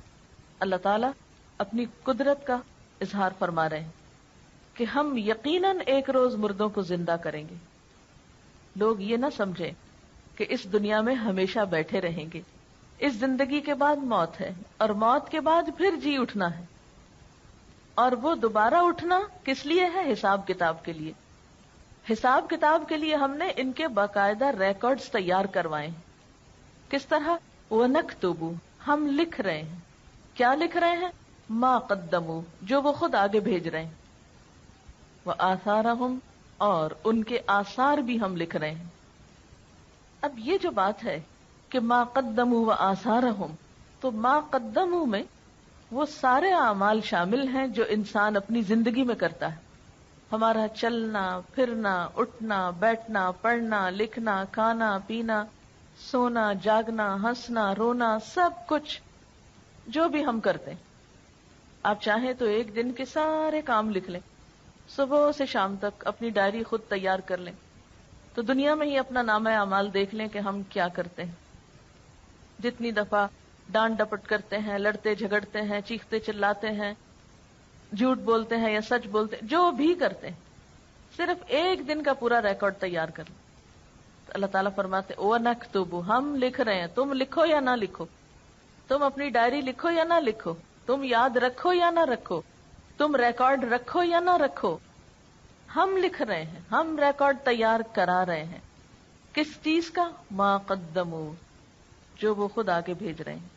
اللہ تعالیٰ اپنی قدرت کا اظہار فرما رہے ہیں کہ ہم یقیناً ایک روز مردوں کو زندہ کریں گے. لوگ یہ نہ سمجھیں کہ اس دنیا میں ہمیشہ بیٹھے رہیں گے. اس زندگی کے بعد موت ہے، اور موت کے بعد پھر جی اٹھنا ہے، اور وہ دوبارہ اٹھنا کس لیے ہے؟ حساب کتاب کے لیے. حساب کتاب کے لیے ہم نے ان کے باقاعدہ ریکارڈز تیار کروائے ہیں. کس طرح؟ وَنَكْتُبُ، ہم لکھ رہے ہیں. کیا لکھ رہے ہیں؟ مَا قَدَّمُوا، جو وہ خود آگے بھیج رہے ہیں. وَآثَارَهُمْ، اور ان کے آثار بھی ہم لکھ رہے ہیں. اب یہ جو بات ہے کہ ما قدموا و آثارہم، تو ما قدموا میں وہ سارے اعمال شامل ہیں جو انسان اپنی زندگی میں کرتا ہے. ہمارا چلنا پھرنا، اٹھنا بیٹھنا، پڑھنا لکھنا، کھانا پینا، سونا جاگنا، ہنسنا رونا، سب کچھ جو بھی ہم کرتے ہیں. آپ چاہیں تو ایک دن کے سارے کام لکھ لیں، صبح سے شام تک اپنی ڈائری خود تیار کر لیں، تو دنیا میں ہی اپنا نامہ اعمال دیکھ لیں کہ ہم کیا کرتے ہیں. جتنی دفعہ ڈانٹ ڈپٹ کرتے ہیں، لڑتے جھگڑتے ہیں، چیختے چلاتے ہیں، جھوٹ بولتے ہیں یا سچ بولتے ہیں، جو بھی کرتے ہیں، صرف ایک دن کا پورا ریکارڈ تیار کر لیں. تو اللہ تعالیٰ فرماتے وَنَكْتُبُ، ہم لکھ رہے ہیں. تم لکھو یا نہ لکھو، تم اپنی ڈائری لکھو یا نہ لکھو، تم یاد رکھو یا نہ رکھو، تم ریکارڈ رکھو یا نہ رکھو، ہم لکھ رہے ہیں، ہم ریکارڈ تیار کرا رہے ہیں. کس چیز کا؟ ما قدموا، جو وہ خود آگے بھیج رہے ہیں،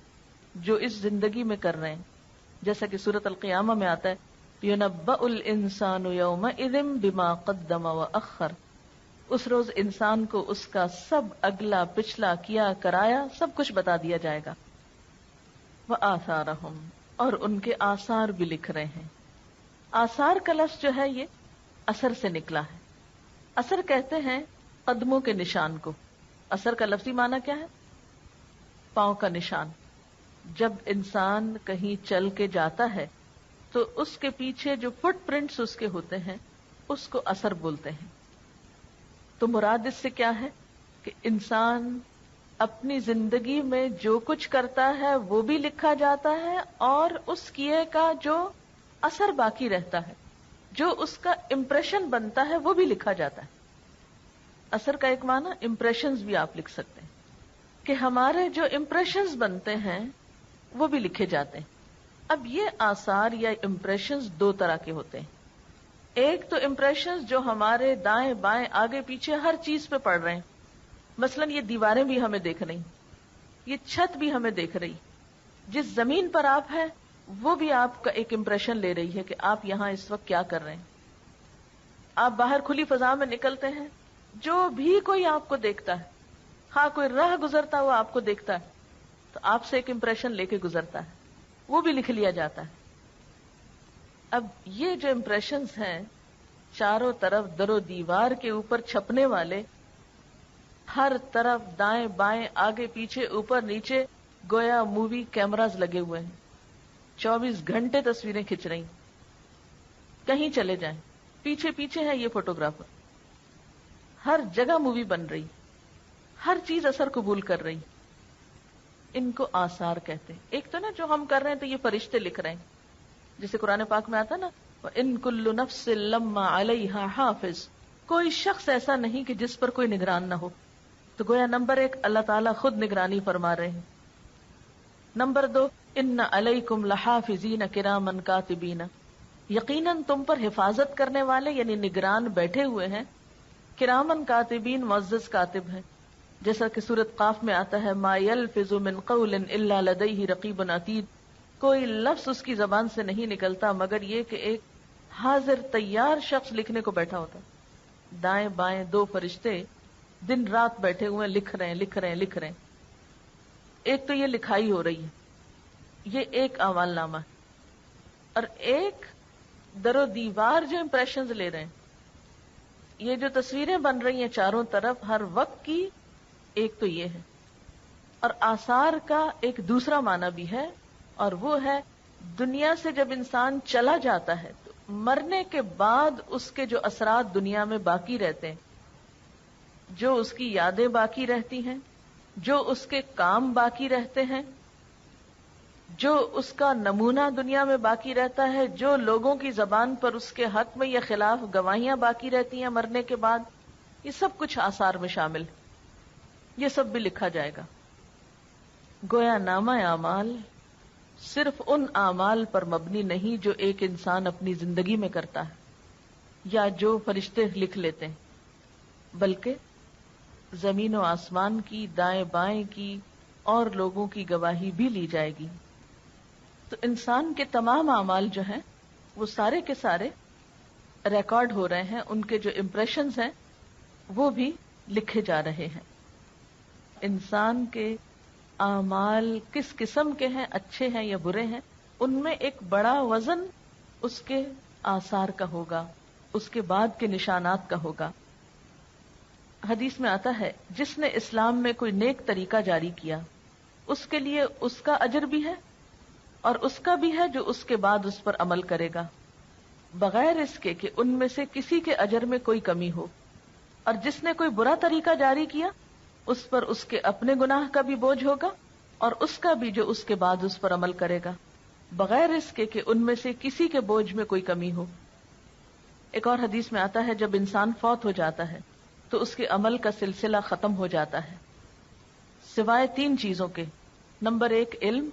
جو اس زندگی میں کر رہے ہیں. جیسا کہ سورۃ القیامہ میں آتا ہے یُنَبَّأُ الْإِنسَانُ يَوْمَئِذٍ بِمَا قَدَّمَ وَأَخَّرَ، اس روز انسان کو اس کا سب اگلا پچھلا کیا کرایا سب کچھ بتا دیا جائے گا. وَآثَارَهُمْ، اور ان کے آثار بھی لکھ رہے ہیں. آثار کا لفظ جو ہے یہ اثر سے نکلا ہے. اثر کہتے ہیں قدموں کے نشان کو. اثر کا لفظی معنی کیا ہے؟ پاؤں کا نشان. جب انسان کہیں چل کے جاتا ہے تو اس کے پیچھے جو فٹ پرنٹس اس کے ہوتے ہیں اس کو اثر بولتے ہیں. تو مراد اس سے کیا ہے کہ انسان اپنی زندگی میں جو کچھ کرتا ہے وہ بھی لکھا جاتا ہے، اور اس کیے کا جو اثر باقی رہتا ہے، جو اس کا امپریشن بنتا ہے وہ بھی لکھا جاتا ہے. اثر کا ایک معنی امپریشنز بھی آپ لکھ سکتے ہیں کہ ہمارے جو امپریشنز بنتے ہیں وہ بھی لکھے جاتے ہیں. اب یہ آثار یا امپریشنز 2 طرح کے ہوتے ہیں. ایک تو امپریشنز جو ہمارے دائیں بائیں آگے پیچھے ہر چیز پہ پڑ رہے ہیں. مثلا یہ دیواریں بھی ہمیں دیکھ رہی، یہ چھت بھی ہمیں دیکھ رہی، جس زمین پر آپ ہیں وہ بھی آپ کا ایک امپریشن لے رہی ہے کہ آپ یہاں اس وقت کیا کر رہے ہیں. آپ باہر کھلی فضا میں نکلتے ہیں، جو بھی کوئی آپ کو دیکھتا ہے، ہاں کوئی راہ گزرتا ہوا آپ کو دیکھتا ہے تو آپ سے ایک امپریشن لے کے گزرتا ہے، وہ بھی لکھ لیا جاتا ہے. اب یہ جو امپریشنز ہیں چاروں طرف در و دیوار کے اوپر چھپنے والے، ہر طرف دائیں بائیں آگے پیچھے اوپر نیچے گویا مووی کیمراز لگے ہوئے ہیں، 24 گھنٹے تصویریں کھنچ رہی، کہیں چلے جائیں پیچھے پیچھے ہے یہ فوٹوگرافر، ہر جگہ مووی بن رہی، ہر چیز اثر قبول کر رہی. ان کو آثار کہتے ہیں. ایک تو نا جو ہم کر رہے ہیں تو یہ فرشتے لکھ رہے ہیں، جیسے قرآن پاک میں آتا نا وَإِن كُلُّ نَفْسٍ لَمَّا عَلَيْهَا حَافِظٌ، کوئی شخص ایسا نہیں کہ جس پر کوئی نگران نہ ہو. تو گویا نمبر 1 اللہ تعالیٰ خود نگرانی فرما رہے ہیں. نمبر 2 ان علیکم لحافظین کرامن کاتبین، یقیناً تم پر حفاظت کرنے والے یعنی نگران بیٹھے ہوئے ہیں، کرامن کاتبین معزز کاتب ہیں. جیسا کہ سورۃ قاف میں آتا ہے ما یلفظ من قول الا لدیہ رقیب عتید، کوئی لفظ اس کی زبان سے نہیں نکلتا مگر یہ کہ ایک حاضر تیار شخص لکھنے کو بیٹھا ہوتا. دائیں بائیں 2 فرشتے دن رات بیٹھے ہوئے لکھ رہے ہیں. ایک تو یہ لکھائی ہو رہی ہے، یہ ایک اعمال نامہ ہے، اور ایک در و دیوار جو امپریشنز لے رہے ہیں، یہ جو تصویریں بن رہی ہیں چاروں طرف ہر وقت کی، ایک تو یہ ہے. اور آثار کا ایک دوسرا معنی بھی ہے، اور وہ ہے دنیا سے جب انسان چلا جاتا ہے تو مرنے کے بعد اس کے جو اثرات دنیا میں باقی رہتے ہیں، جو اس کی یادیں باقی رہتی ہیں، جو اس کے کام باقی رہتے ہیں، جو اس کا نمونہ دنیا میں باقی رہتا ہے، جو لوگوں کی زبان پر اس کے حق میں یا خلاف گواہیاں باقی رہتی ہیں مرنے کے بعد، یہ سب کچھ آثار میں شامل ہے. یہ سب بھی لکھا جائے گا. گویا نامہ اعمال صرف ان اعمال پر مبنی نہیں جو ایک انسان اپنی زندگی میں کرتا ہے یا جو فرشتے لکھ لیتے ہیں، بلکہ زمین و آسمان کی، دائیں بائیں کی اور لوگوں کی گواہی بھی لی جائے گی. تو انسان کے تمام اعمال جو ہیں وہ سارے کے سارے ریکارڈ ہو رہے ہیں، ان کے جو امپریشنز ہیں وہ بھی لکھے جا رہے ہیں. انسان کے اعمال کس قسم کے ہیں، اچھے ہیں یا برے ہیں، ان میں ایک بڑا وزن اس کے آثار کا ہوگا، اس کے بعد کے نشانات کا ہوگا. حدیث میں آتا ہے جس نے اسلام میں کوئی نیک طریقہ جاری کیا اس کے لیے اس کا اجر بھی ہے اور اس کا بھی ہے جو اس کے بعد اس پر عمل کرے گا، بغیر اس کے کہ ان میں سے کسی کے اجر میں کوئی کمی ہو. اور جس نے کوئی برا طریقہ جاری کیا اس پر اس کے اپنے گناہ کا بھی بوجھ ہوگا اور اس کا بھی جو اس کے بعد اس پر عمل کرے گا، بغیر اس کے کہ ان میں سے کسی کے بوجھ میں کوئی کمی ہو. ایک اور حدیث میں آتا ہے جب انسان فوت ہو جاتا ہے تو اس کے عمل کا سلسلہ ختم ہو جاتا ہے سوائے 3 چیزوں کے. نمبر 1 علم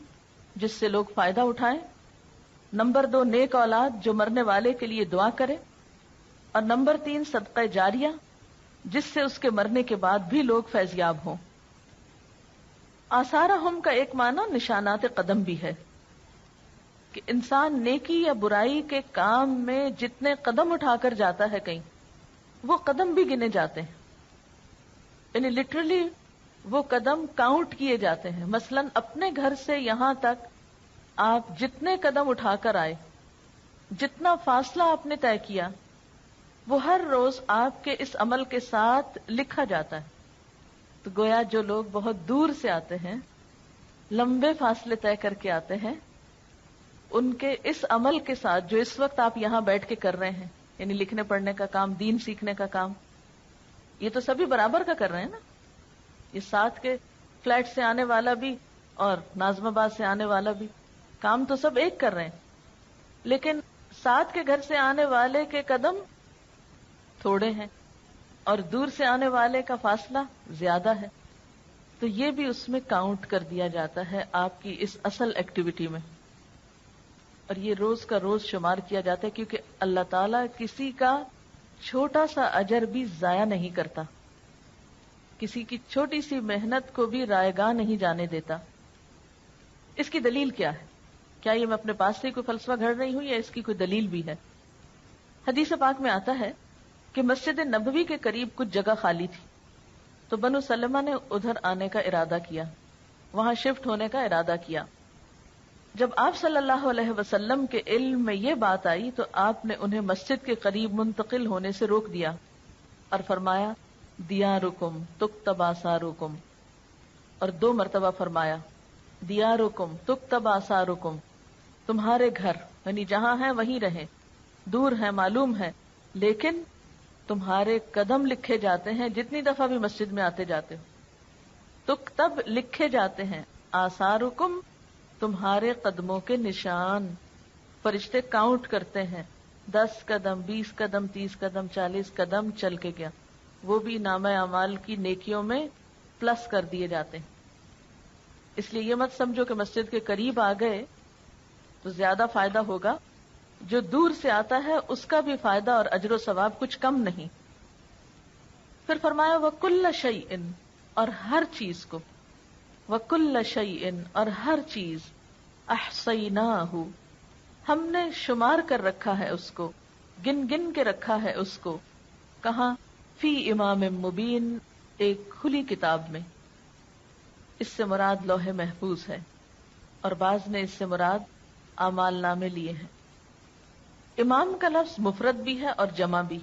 جس سے لوگ فائدہ اٹھائیں، نمبر 2 نیک اولاد جو مرنے والے کے لیے دعا کرے، اور نمبر 3 صدقہ جاریہ جس سے اس کے مرنے کے بعد بھی لوگ فیضیاب ہوں. آثارہم کا ایک معنی نشانات قدم بھی ہے کہ انسان نیکی یا برائی کے کام میں جتنے قدم اٹھا کر جاتا ہے کہیں، وہ قدم بھی گنے جاتے ہیں، یعنی لٹرلی وہ قدم کاؤنٹ کیے جاتے ہیں. مثلا اپنے گھر سے یہاں تک آپ جتنے قدم اٹھا کر آئے، جتنا فاصلہ آپ نے طے کیا، وہ ہر روز آپ کے اس عمل کے ساتھ لکھا جاتا ہے. تو گویا جو لوگ بہت دور سے آتے ہیں، لمبے فاصلے طے کر کے آتے ہیں، ان کے اس عمل کے ساتھ جو اس وقت آپ یہاں بیٹھ کے کر رہے ہیں، یعنی لکھنے پڑھنے کا کام، دین سیکھنے کا کام، یہ تو سبھی برابر کا کر رہے ہیں نا. یہ ساتھ کے فلیٹ سے آنے والا بھی اور ناظم آباد سے آنے والا بھی، کام تو سب ایک کر رہے ہیں، لیکن ساتھ کے گھر سے آنے والے کے قدم تھوڑے ہیں اور دور سے آنے والے کا فاصلہ زیادہ ہے. تو یہ بھی اس میں کاؤنٹ کر دیا جاتا ہے آپ کی اس اصل ایکٹیویٹی میں، اور یہ روز کا روز شمار کیا جاتا ہے، کیونکہ اللہ تعالیٰ کسی کا چھوٹا سا اجر بھی ضائع نہیں کرتا، کسی کی چھوٹی سی محنت کو بھی رائیگاں نہیں جانے دیتا. اس کی دلیل کیا ہے؟ کیا یہ میں اپنے پاس سے کوئی فلسفہ گھڑ رہی ہوں یا اس کی کوئی دلیل بھی ہے؟ حدیث پاک میں آتا ہے کہ مسجد نبوی کے قریب کچھ جگہ خالی تھی، تو بنو سلمہ نے ادھر آنے کا ارادہ کیا، وہاں شفٹ ہونے کا ارادہ کیا. جب آپ صلی اللہ علیہ وسلم کے علم میں یہ بات آئی تو آپ نے انہیں مسجد کے قریب منتقل ہونے سے روک دیا اور فرمایا دیارکم تکتب آثارکم، اور 2 مرتبہ فرمایا دیارکم تکتب آثارکم، تمہارے گھر یعنی جہاں ہیں وہیں رہیں، دور ہیں معلوم ہے، لیکن تمہارے قدم لکھے جاتے ہیں جتنی دفعہ بھی مسجد میں آتے جاتے ہو، تکتب لکھے جاتے ہیں، آثارکم تمہارے قدموں کے نشان، فرشتے کاؤنٹ کرتے ہیں، 10 قدم 20 قدم 30 قدم 40 قدم چل کے گیا، وہ بھی نامہ اعمال کی نیکیوں میں پلس کر دیے جاتے ہیں۔ اس لیے یہ مت سمجھو کہ مسجد کے قریب آ گئے تو زیادہ فائدہ ہوگا، جو دور سے آتا ہے اس کا بھی فائدہ اور اجر و ثواب کچھ کم نہیں۔ پھر فرمایا وَكُلَّ شَيْءٍ، اور ہر چیز کو، وَكُلَّ شَيْءٍ اور ہر چیز، احصیناہ ہم نے شمار کر رکھا ہے اس کو، گن گن کے رکھا ہے اس کو، کہاں؟ فی امام مبین، ایک کھلی کتاب میں۔ اس سے مراد لوح محفوظ ہے، اور بعض نے اس سے مراد اعمال نامے لیے ہیں۔ امام کا لفظ مفرد بھی ہے اور جمع بھی،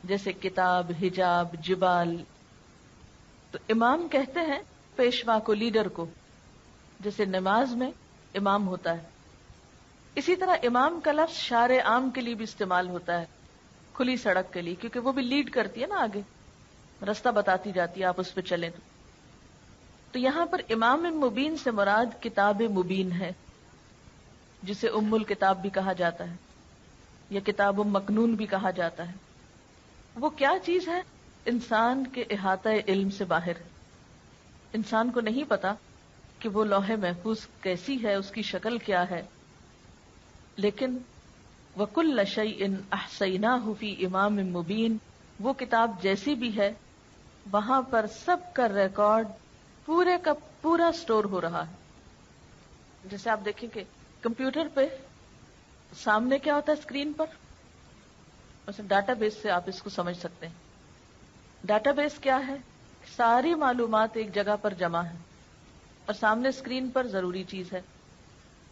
جیسے کتاب، حجاب، جبال۔ تو امام کہتے ہیں پیشوا کو، لیڈر کو، جیسے نماز میں امام ہوتا ہے۔ اسی طرح امام کا لفظ شارع عام کے لیے بھی استعمال ہوتا ہے، کھلی سڑک کے لیے، کیونکہ وہ بھی لیڈ کرتی ہے نا، آگے راستہ بتاتی جاتی ہے، آپ اس پہ چلیں۔ تو یہاں پر امام مبین سے مراد کتاب مبین ہے، جسے ام الکتاب بھی کہا جاتا ہے، یا کتاب مکنون بھی کہا جاتا ہے۔ وہ کیا چیز ہے؟ انسان کے احاطہ علم سے باہر۔ انسان کو نہیں پتا کہ وہ لوح محفوظ کیسی ہے، اس کی شکل کیا ہے، لیکن وَكُلَّ شَيْءٍ أَحْصَيْنَاهُ فِي إِمَامٍ مُبِينٍ، وہ کتاب جیسی بھی ہے وہاں پر سب کا ریکارڈ پورے کا پورا سٹور ہو رہا ہے۔ جیسے آپ دیکھیں کہ کمپیوٹر پہ سامنے کیا ہوتا ہے اسکرین پر، مثلا ڈاٹا بیس سے آپ اس کو سمجھ سکتے ہیں۔ ڈاٹا بیس کیا ہے؟ ساری معلومات ایک جگہ پر جمع ہے، اور سامنے اسکرین پر ضروری چیز ہے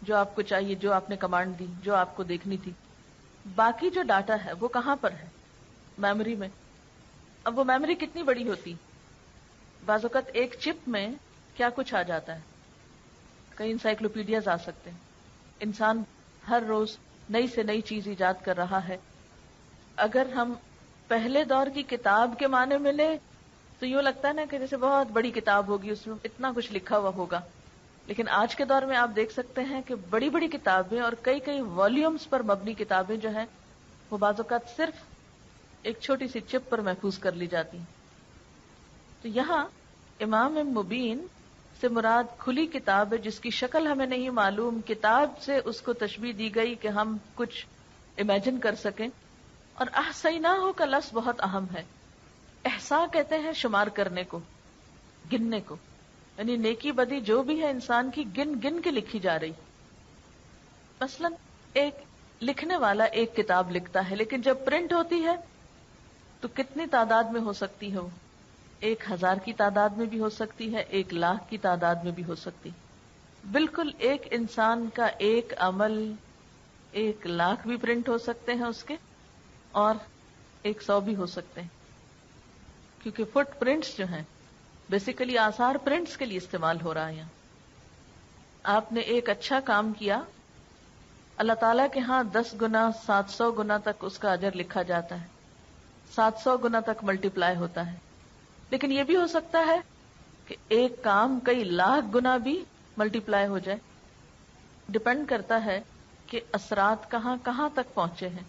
جو آپ کو چاہیے، جو آپ نے کمانڈ دی، جو آپ کو دیکھنی تھی۔ باقی جو ڈاٹا ہے وہ کہاں پر ہے؟ میموری میں۔ اب وہ میموری کتنی بڑی ہوتی؟ بعض اوقات ایک چپ میں کیا کچھ آ جاتا ہے، کئی انسائکلوپیڈیاز آ سکتے ہیں۔ انسان ہر روز نئی سے نئی چیز ایجاد کر رہا ہے۔ اگر ہم پہلے دور کی کتاب کے معنی میں لیں تو یوں لگتا ہے نا کہ جیسے بہت بڑی کتاب ہوگی، اس میں اتنا کچھ لکھا ہوا ہوگا، لیکن آج کے دور میں آپ دیکھ سکتے ہیں کہ بڑی بڑی کتابیں اور کئی کئی والیومز پر مبنی کتابیں جو ہیں وہ بعض اوقات صرف ایک چھوٹی سی چپ پر محفوظ کر لی جاتی ہیں۔ تو یہاں امام مبین سے مراد کھلی کتاب ہے جس کی شکل ہمیں نہیں معلوم، کتاب سے اس کو تشبیہ دی گئی کہ ہم کچھ امیجن کر سکیں۔ اور احصیناہ کا لفظ بہت اہم ہے۔ احصاء کہتے ہیں شمار کرنے کو، گننے کو، یعنی نیکی بدی جو بھی ہے انسان کی گن گن کے لکھی جا رہی۔ مثلا ایک لکھنے والا ایک کتاب لکھتا ہے، لیکن جب پرنٹ ہوتی ہے تو کتنی تعداد میں ہو سکتی ہے؟ وہ 1000 کی تعداد میں بھی ہو سکتی ہے، 1,00,000 کی تعداد میں بھی ہو سکتی۔ بالکل ایک انسان کا ایک عمل 1,00,000 بھی پرنٹ ہو سکتے ہیں اس کے، اور 100 بھی ہو سکتے ہیں، کیونکہ فٹ پرنٹس جو ہیں بیسیکلی آثار پرنٹس کے لیے استعمال ہو رہا ہے۔ آپ نے ایک اچھا کام کیا، اللہ تعالیٰ کے ہاں 10 گنا 700 گنا تک اس کا اجر لکھا جاتا ہے، 700 گنا تک ملٹیپلائی ہوتا ہے۔ لیکن یہ بھی ہو سکتا ہے کہ ایک کام کئی لاکھ گنا بھی ملٹیپلائی ہو جائے، ڈپینڈ کرتا ہے کہ اثرات کہاں کہاں تک پہنچے ہیں۔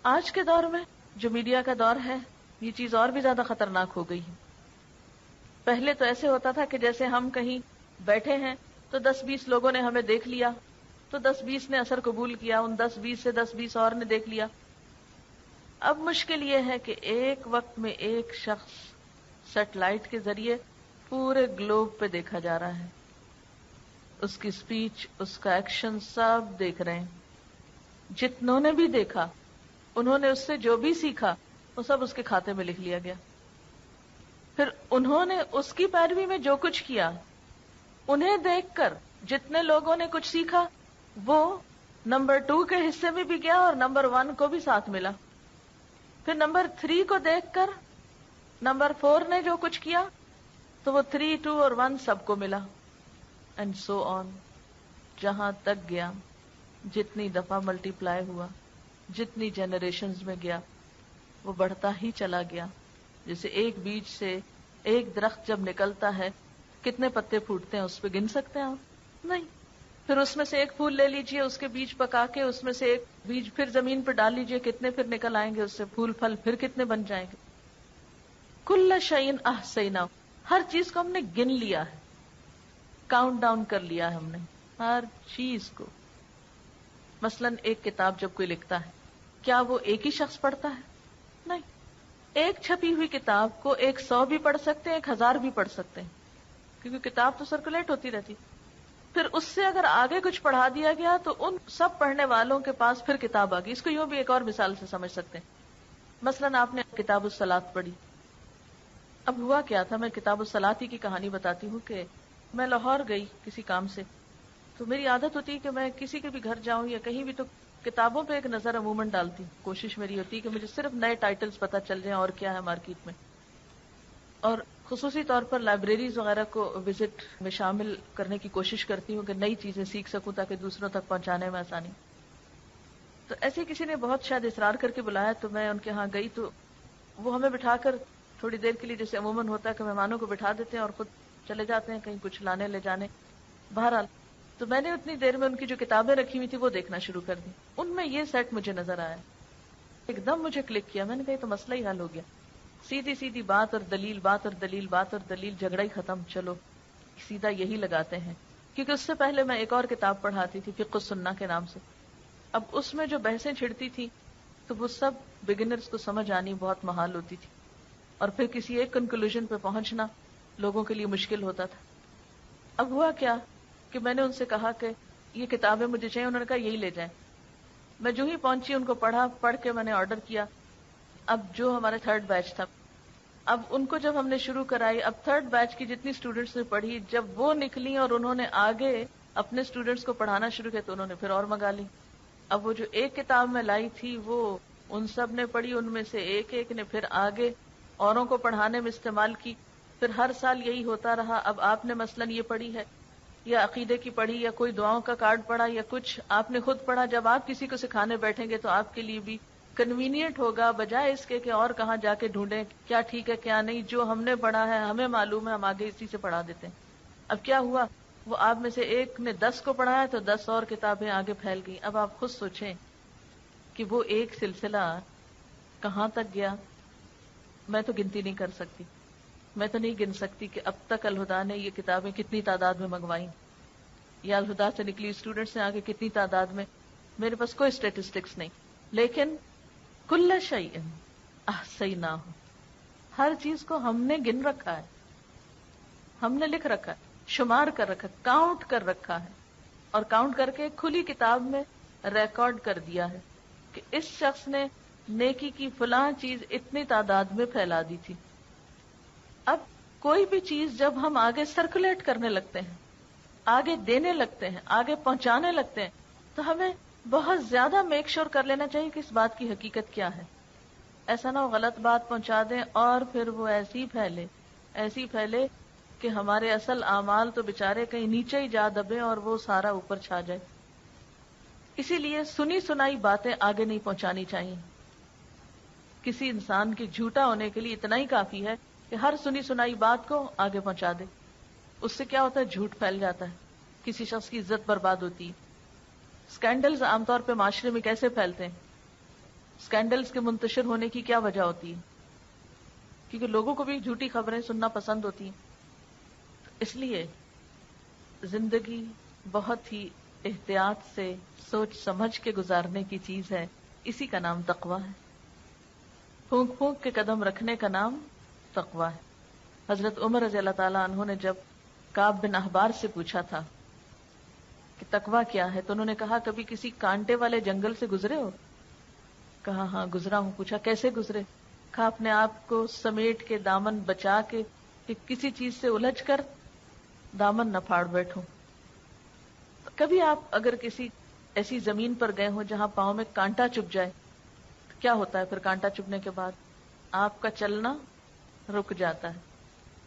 آج کے دور میں جو میڈیا کا دور ہے، یہ چیز اور بھی زیادہ خطرناک ہو گئی ہے۔ پہلے تو ایسے ہوتا تھا کہ جیسے ہم کہیں بیٹھے ہیں تو 10-20 لوگوں نے ہمیں دیکھ لیا، تو 10-20 نے اثر قبول کیا، ان 10-20 سے 10-20 اور نے دیکھ لیا۔ اب مشکل یہ ہے کہ ایک وقت میں ایک شخص سیٹلائٹ کے ذریعے پورے گلوب پہ دیکھا جا رہا ہے، اس کی سپیچ، اس کا ایکشن سب دیکھ رہے ہیں۔ جتنوں نے بھی دیکھا، انہوں نے اس سے جو بھی سیکھا وہ سب اس کے کھاتے میں لکھ لیا گیا۔ پھر انہوں نے اس کی پیروی میں جو کچھ کیا، انہیں دیکھ کر جتنے لوگوں نے کچھ سیکھا وہ نمبر 2 کے حصے میں بھی گیا اور نمبر 1 کو بھی ساتھ ملا۔ پھر نمبر 3 کو دیکھ کر نمبر 4 نے جو کچھ کیا تو وہ 3, 2 اور 1 سب کو ملا، اینڈ سو آن، جہاں تک گیا، جتنی دفعہ ملٹی پلائی ہوا، جتنی جنریشنز میں گیا، وہ بڑھتا ہی چلا گیا. جیسے ایک بیج سے ایک درخت جب نکلتا ہے کتنے پتے پھوٹتے ہیں، اس پہ گن سکتے ہیں آپ؟ نہیں. پھر اس میں سے ایک پھول لے لیجئے، اس کے بیج پکا کے اس میں سے ایک بیج پھر زمین پہ ڈال لیجئے، کتنے پھر نکل آئیں گے اس سے پھول پھل، پھر کتنے بن جائیں گے. کل شیء احصیناہ، ہر چیز کو ہم نے گن لیا ہے، کاؤنٹ ڈاؤن کر لیا ہے ہم نے ہر چیز کو. مثلا ایک کتاب جب کوئی لکھتا ہے، کیا وہ ایک ہی شخص پڑھتا ہے؟ نہیں. ایک چھپی ہوئی کتاب کو 100 بھی پڑھ سکتے ہیں، 1000 بھی پڑھ سکتے ہیں، کیونکہ کتاب تو سرکولیٹ ہوتی رہتی. پھر اس سے اگر آگے کچھ پڑھا دیا گیا تو ان سب پڑھنے والوں کے پاس پھر کتاب آ گئی. اس کو یوں بھی ایک اور مثال سے سمجھ سکتے ہیں. مثلا آپ نے کتاب الصلاۃ پڑھی. اب ہوا کیا تھا، میں کتاب الصلاۃ ہی کی کہانی بتاتی ہوں کہ میں لاہور گئی کسی کام سے، تو میری عادت ہوتی ہے کہ میں کسی کے بھی گھر جاؤں یا کہیں بھی تو کتابوں پہ ایک نظر عموماً ڈالتی ہوں. کوشش میری ہوتی ہے کہ مجھے صرف نئے ٹائٹلز پتہ چل جائیں اور کیا ہے مارکیٹ میں، اور خصوصی طور پر لائبریریز وغیرہ کو وزٹ میں شامل کرنے کی کوشش کرتی ہوں کہ نئی چیزیں سیکھ سکوں تاکہ دوسروں تک پہنچانے میں آسانی. تو ایسے کسی نے بہت شاید اصرار کر کے بلایا تو میں ان کے ہاں گئی، تو وہ ہمیں بٹھا کر تھوڑی دیر کے لیے، جیسے عموماً ہوتا ہے کہ مہمانوں کو بٹھا دیتے ہیں اور خود چلے جاتے ہیں کہیں کچھ لانے لے جانے. بہرحال تو میں نے اتنی دیر میں ان کی جو کتابیں رکھی ہوئی تھی وہ دیکھنا شروع کر دی. ان میں یہ سیٹ مجھے نظر آیا، ایک دم مجھے کلک کیا. میں نے کہا یہ تو مسئلہ ہی حل ہو گیا. سیدھی سیدھی بات اور دلیل، بات اور دلیل، بات اور دلیل، جھگڑا ہی ختم. چلو سیدھا یہی لگاتے ہیں. کیونکہ اس سے پہلے میں ایک اور کتاب پڑھاتی تھی فقہ السنہ کے نام سے. اب اس میں جو بحثیں چھڑتی تھی تو وہ سب بگنرز کو سمجھ آنی بہت محال ہوتی تھی، اور پھر کسی ایک کنکلوژن پہ پہنچنا لوگوں کے لیے مشکل ہوتا تھا. اب ہوا کیا کہ میں نے ان سے کہا کہ یہ کتابیں مجھے چاہیے. انہوں نے کہا یہی لے جائیں. میں جو ہی پہنچی ان کو پڑھا، پڑھ کے میں نے آرڈر کیا. اب جو ہمارا 3rd بیچ تھا، اب ان کو جب ہم نے شروع کرائی، اب 3rd بیچ کی جتنی اسٹوڈینٹس نے پڑھی، جب وہ نکلی اور انہوں نے آگے اپنے اسٹوڈینٹس کو پڑھانا شروع کیا تو انہوں نے پھر اور منگا لی. اب وہ جو ایک کتاب میں لائی تھی وہ ان سب نے پڑھی، ان میں سے ایک ایک نے پھر آگے اوروں کو پڑھانے میں استعمال کی. پھر ہر سال یہی ہوتا رہا. اب آپ نے مثلاً یہ پڑھی ہے یا عقیدے کی پڑھی یا کوئی دعاؤں کا کارڈ پڑھا یا کچھ آپ نے خود پڑھا، جب آپ کسی کو سکھانے بیٹھیں گے تو آپ کے لیے بھی کنوینئنٹ ہوگا، بجائے اس کے کہ اور کہاں جا کے ڈھونڈیں کیا ٹھیک ہے کیا نہیں. جو ہم نے پڑھا ہے ہمیں معلوم ہے، ہم آگے اسی سے پڑھا دیتے ہیں. اب کیا ہوا، وہ آپ میں سے ایک نے 10 کو پڑھایا تو 10 اور کتابیں آگے پھیل گئی. اب آپ خود سوچیں کہ وہ ایک سلسلہ کہاں تک گیا. میں تو گنتی نہیں کر سکتی، میں تو نہیں گن سکتی کہ اب تک الہدا نے یہ کتابیں کتنی تعداد میں منگوائیں، یا الہدا سے نکلی اسٹوڈنٹس نے آگے کتنی تعداد میں. میرے پاس کوئی اسٹیٹسٹکس نہیں، لیکن کل شیء احصیناہ، ہر چیز کو ہم نے گن رکھا ہے، ہم نے لکھ رکھا ہے، شمار کر رکھا ہے، کاؤنٹ کر رکھا ہے، اور کاؤنٹ کر کے کھلی کتاب میں ریکارڈ کر دیا ہے کہ اس شخص نے نیکی کی فلاں چیز اتنی تعداد میں پھیلا دی تھی. اب کوئی بھی چیز جب ہم آگے سرکولیٹ کرنے لگتے ہیں، آگے دینے لگتے ہیں، آگے پہنچانے لگتے ہیں، تو ہمیں بہت زیادہ میک شور کر لینا چاہیے کہ اس بات کی حقیقت کیا ہے. ایسا نہ ہو غلط بات پہنچا دیں اور پھر وہ ایسی پھیلے کہ ہمارے اصل اعمال تو بےچارے کہیں نیچے ہی جا دبے اور وہ سارا اوپر چھا جائے. اسی لیے سنی سنائی باتیں آگے نہیں پہنچانی چاہیے. کسی انسان کے جھوٹا ہونے کے لیے اتنا ہی کافی ہے کہ ہر سنی سنائی بات کو آگے پہنچا دے. اس سے کیا ہوتا ہے، جھوٹ پھیل جاتا ہے، کسی شخص کی عزت برباد ہوتی ہے. اسکینڈلز عام طور پہ معاشرے میں کیسے پھیلتے ہیں؟ اسکینڈلز کے منتشر ہونے کی کیا وجہ ہوتی ہے؟ کیونکہ لوگوں کو بھی جھوٹی خبریں سننا پسند ہوتی ہیں. اس لیے زندگی بہت ہی احتیاط سے سوچ سمجھ کے گزارنے کی چیز ہے. اسی کا نام تقویٰ ہے. پھونک پھونک کے قدم رکھنے کا نام تقویٰ ہے. حضرت عمر رضی اللہ تعالیٰ عنہ نے جب کعب بن احبار سے پوچھا تھا کہ تقویٰ کیا ہے، تو انہوں نے کہا کبھی کسی کانٹے والے جنگل سے گزرے ہو؟ کہا ہاں گزرا ہوں. پوچھا کیسے گزرے؟ کہا اپنے آپ کو سمیٹ کے دامن بچا کے کہ کسی چیز سے الجھ کر دامن نہ پھاڑ بیٹھوں. کبھی آپ اگر کسی ایسی زمین پر گئے ہوں جہاں پاؤں میں کانٹا چبھ جائے، کیا ہوتا ہے پھر کانٹا چبھنے کے بعد؟ آپ کا چلنا رک جاتا ہے.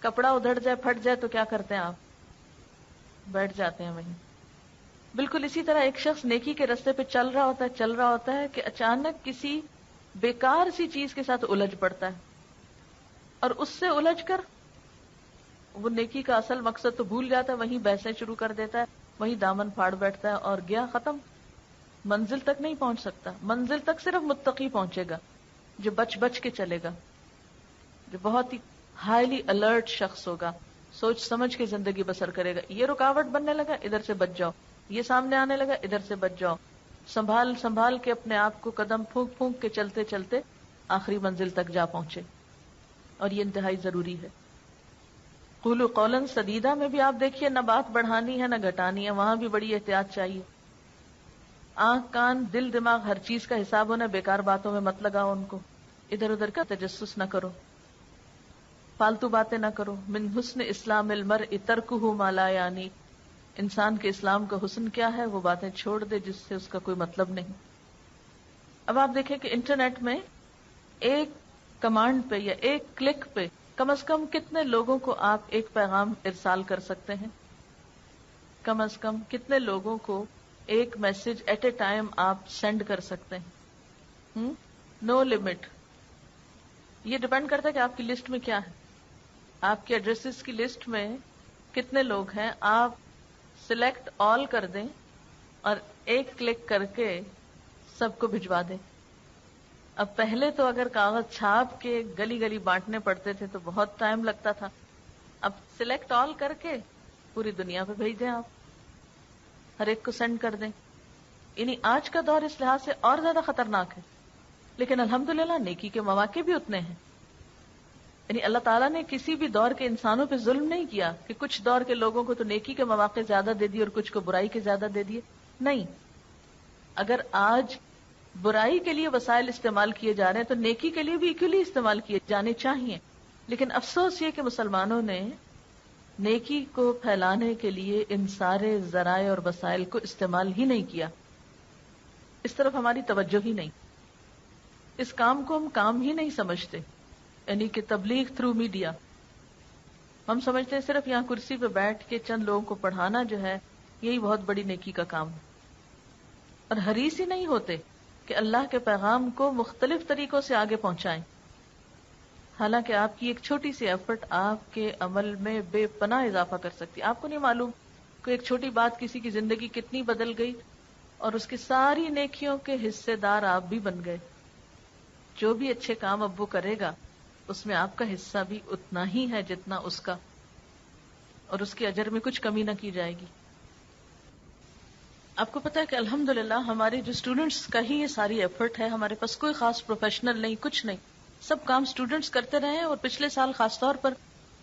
کپڑا ادھڑ جائے پھٹ جائے تو کیا کرتے ہیں آپ؟ بیٹھ جاتے ہیں وہیں. بالکل اسی طرح ایک شخص نیکی کے راستے پہ چل رہا ہوتا ہے کہ اچانک کسی بیکار سی چیز کے ساتھ الجھ پڑتا ہے اور اس سے الجھ کر وہ نیکی کا اصل مقصد تو بھول جاتا ہے, وہیں بحثیں شروع کر دیتا ہے, وہیں دامن پھاڑ بیٹھتا ہے اور گیا ختم. منزل تک نہیں پہنچ سکتا. منزل تک صرف متقی پہنچے گا جو بچ بچ کے چلے گا, جو بہت ہی ہائیلی الرٹ شخص ہوگا, سوچ سمجھ کے زندگی بسر کرے گا. یہ رکاوٹ بننے لگا, ادھر سے بچ جاؤ. یہ سامنے آنے لگا, ادھر سے بچ جاؤ. سنبھال سنبھال کے اپنے آپ کو قدم پھونک پھونک کے چلتے چلتے آخری منزل تک جا پہنچے. اور یہ انتہائی ضروری ہے. قولوا قولا سدیدا میں بھی آپ دیکھیے, نہ بات بڑھانی ہے نہ گھٹانی ہے, وہاں بھی بڑی احتیاط چاہیے. آنکھ کان دل دماغ ہر چیز کا حساب ہونا, بیکار باتوں میں مت لگاؤ ان کو, ادھر ادھر کا تجسس نہ کرو, فالتو باتیں نہ کرو. من حسن اسلام المرء ترکہ ما لا یعنی, انسان کے اسلام کا حسن کیا ہے؟ وہ باتیں چھوڑ دے جس سے اس کا کوئی مطلب نہیں. اب آپ دیکھیں کہ انٹرنیٹ میں ایک کمانڈ پہ یا ایک کلک پہ کم از کم کتنے لوگوں کو آپ ایک پیغام ارسال کر سکتے ہیں؟ کم از کم کتنے لوگوں کو ایک میسج ایٹ اے ٹائم آپ سینڈ کر سکتے ہیں؟ No limit. یہ ڈپینڈ کرتا ہے کہ آپ کی لسٹ میں کیا ہے. آپ کے ایڈریسز کی لسٹ میں کتنے لوگ ہیں, آپ سلیکٹ آل کر دیں اور ایک کلک کر کے سب کو بھجوا دیں. اب پہلے تو اگر کاغذ چھاپ کے گلی گلی بانٹنے پڑتے تھے تو بہت ٹائم لگتا تھا. اب سلیکٹ آل کر کے پوری دنیا پہ بھیج دیں, آپ ہر ایک کو سینڈ کر دیں. یعنی آج کا دور اس لحاظ سے اور زیادہ خطرناک ہے, لیکن الحمدللہ نیکی کے مواقع بھی اتنے ہیں. یعنی اللہ تعالیٰ نے کسی بھی دور کے انسانوں پہ ظلم نہیں کیا کہ کچھ دور کے لوگوں کو تو نیکی کے مواقع زیادہ دے دیے اور کچھ کو برائی کے زیادہ دے دیے. نہیں, اگر آج برائی کے لیے وسائل استعمال کیے جا رہے ہیں تو نیکی کے لیے بھی ایکولی استعمال کیے جانے چاہیے. لیکن افسوس یہ کہ مسلمانوں نے نیکی کو پھیلانے کے لیے ان سارے ذرائع اور وسائل کو استعمال ہی نہیں کیا. اس طرف ہماری توجہ ہی نہیں, اس کام کو ہم کام ہی نہیں سمجھتے. یعنی کہ تبلیغ تھرو میڈیا, ہم سمجھتے ہیں صرف یہاں کرسی پہ بیٹھ کے چند لوگوں کو پڑھانا جو ہے یہی بہت بڑی نیکی کا کام ہے, اور حریص ہی نہیں ہوتے کہ اللہ کے پیغام کو مختلف طریقوں سے آگے پہنچائیں. حالانکہ آپ کی ایک چھوٹی سی ایفرٹ آپ کے عمل میں بے پناہ اضافہ کر سکتی. آپ کو نہیں معلوم کہ ایک چھوٹی بات کسی کی زندگی کتنی بدل گئی اور اس کی ساری نیکیوں کے حصے دار آپ بھی بن گئے. جو بھی اچھے کام اب وہ کرے گا اس میں آپ کا حصہ بھی اتنا ہی ہے جتنا اس کا, اور اس کے اجر میں کچھ کمی نہ کی جائے گی. آپ کو پتا ہے کہ الحمدللہ ہمارے جو اسٹوڈنٹس کا ہی یہ ساری ایفرٹ ہے. ہمارے پاس کوئی خاص پروفیشنل نہیں, کچھ نہیں, سب کام اسٹوڈنٹس کرتے رہے ہیں. اور پچھلے سال خاص طور پر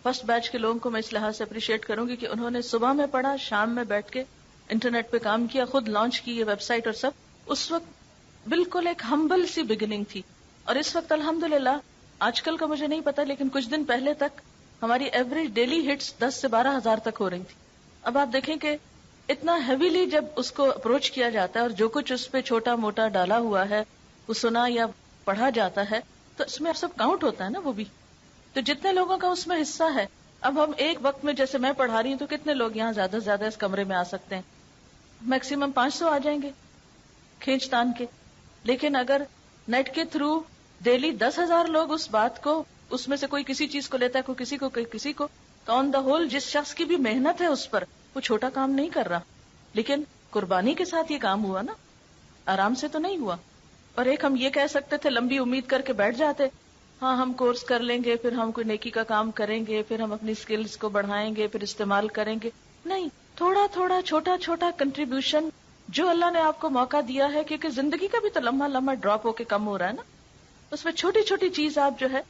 فرسٹ بیچ کے لوگوں کو میں اس لحاظ سے اپریشیٹ کروں گی کہ انہوں نے صبح میں پڑھا, شام میں بیٹھ کے انٹرنیٹ پہ کام کیا, خود لانچ کی یہ ویب سائٹ اور سب. اس وقت بالکل ایک ہمبل سی بگننگ تھی, اور اس وقت الحمدللہ آج کل کا مجھے نہیں پتا لیکن کچھ دن پہلے تک ہماری ایوریج ڈیلی ہٹس 10 سے 12 ہزار تک ہو رہی تھی. اب آپ دیکھیں کہ اتنا ہیویلی جب اس کو اپروچ کیا جاتا ہے اور جو کچھ اس پہ چھوٹا موٹا ڈالا ہوا ہے وہ سنا یا پڑھا جاتا ہے تو اس میں سب کاؤنٹ ہوتا ہے نا وہ بھی. تو جتنے لوگوں کا اس میں حصہ ہے, اب ہم ایک وقت میں جیسے میں پڑھا رہی ہوں تو کتنے لوگ یہاں زیادہ سے زیادہ اس کمرے میں آ سکتے ہیں؟ میکسیمم 500 آ جائیں گے کھینچ تان کے. لیکن اگر نیٹ کے تھرو ڈیلی 10,000 لوگ اس بات کو, اس میں سے کوئی کسی چیز کو لیتا ہے, کوئی کسی کو, کوئی کسی کو, تو آن دا ہول جس شخص کی بھی محنت ہے اس پر, وہ چھوٹا کام نہیں کر رہا. لیکن قربانی کے ساتھ یہ کام ہوا نا, آرام سے تو نہیں ہوا. اور ایک ہم یہ کہہ سکتے تھے لمبی امید کر کے بیٹھ جاتے, ہاں ہم کورس کر لیں گے, پھر ہم کوئی نیکی کا کام کریں گے, پھر ہم اپنی سکلز کو بڑھائیں گے, پھر استعمال کریں گے. نہیں, تھوڑا تھوڑا چھوٹا چھوٹا کنٹریبیوشن جو اللہ نے آپ کو موقع دیا ہے, کیونکہ زندگی کا بھی تو لمحہ لمحہ ڈراپ ہو کے کم ہو رہا ہے نا, اس میں چھوٹی چھوٹی چیز آپ جو ہے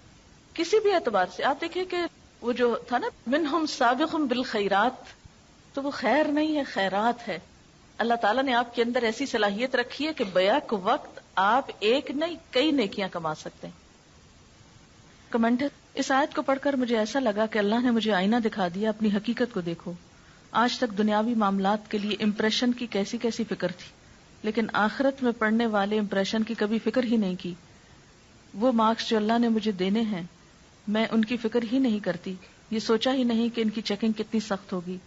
کسی بھی اعتبار سے, آپ دیکھیں کہ وہ جو تھا نا منہم سابقم بالخیرات, تو وہ خیر نہیں ہے, خیرات ہے. اللہ تعالیٰ نے آپ کے اندر ایسی صلاحیت رکھی ہے کہ بیک وقت آپ ایک نہیں کئی نیکیاں کما سکتے ہیں. کمنٹر, اس آیت کو پڑھ کر مجھے ایسا لگا کہ اللہ نے مجھے آئینہ دکھا دیا, اپنی حقیقت کو دیکھو. آج تک دنیاوی معاملات کے لیے امپریشن کی کیسی کیسی فکر تھی, لیکن آخرت میں پڑھنے والے امپریشن کی کبھی فکر ہی نہیں کی. وہ مارکس جو اللہ نے مجھے دینے ہیں میں ان کی فکر ہی نہیں کرتی، یہ سوچا ہی نہیں کہ ان کی چیکنگ کتنی سخت ہوگی.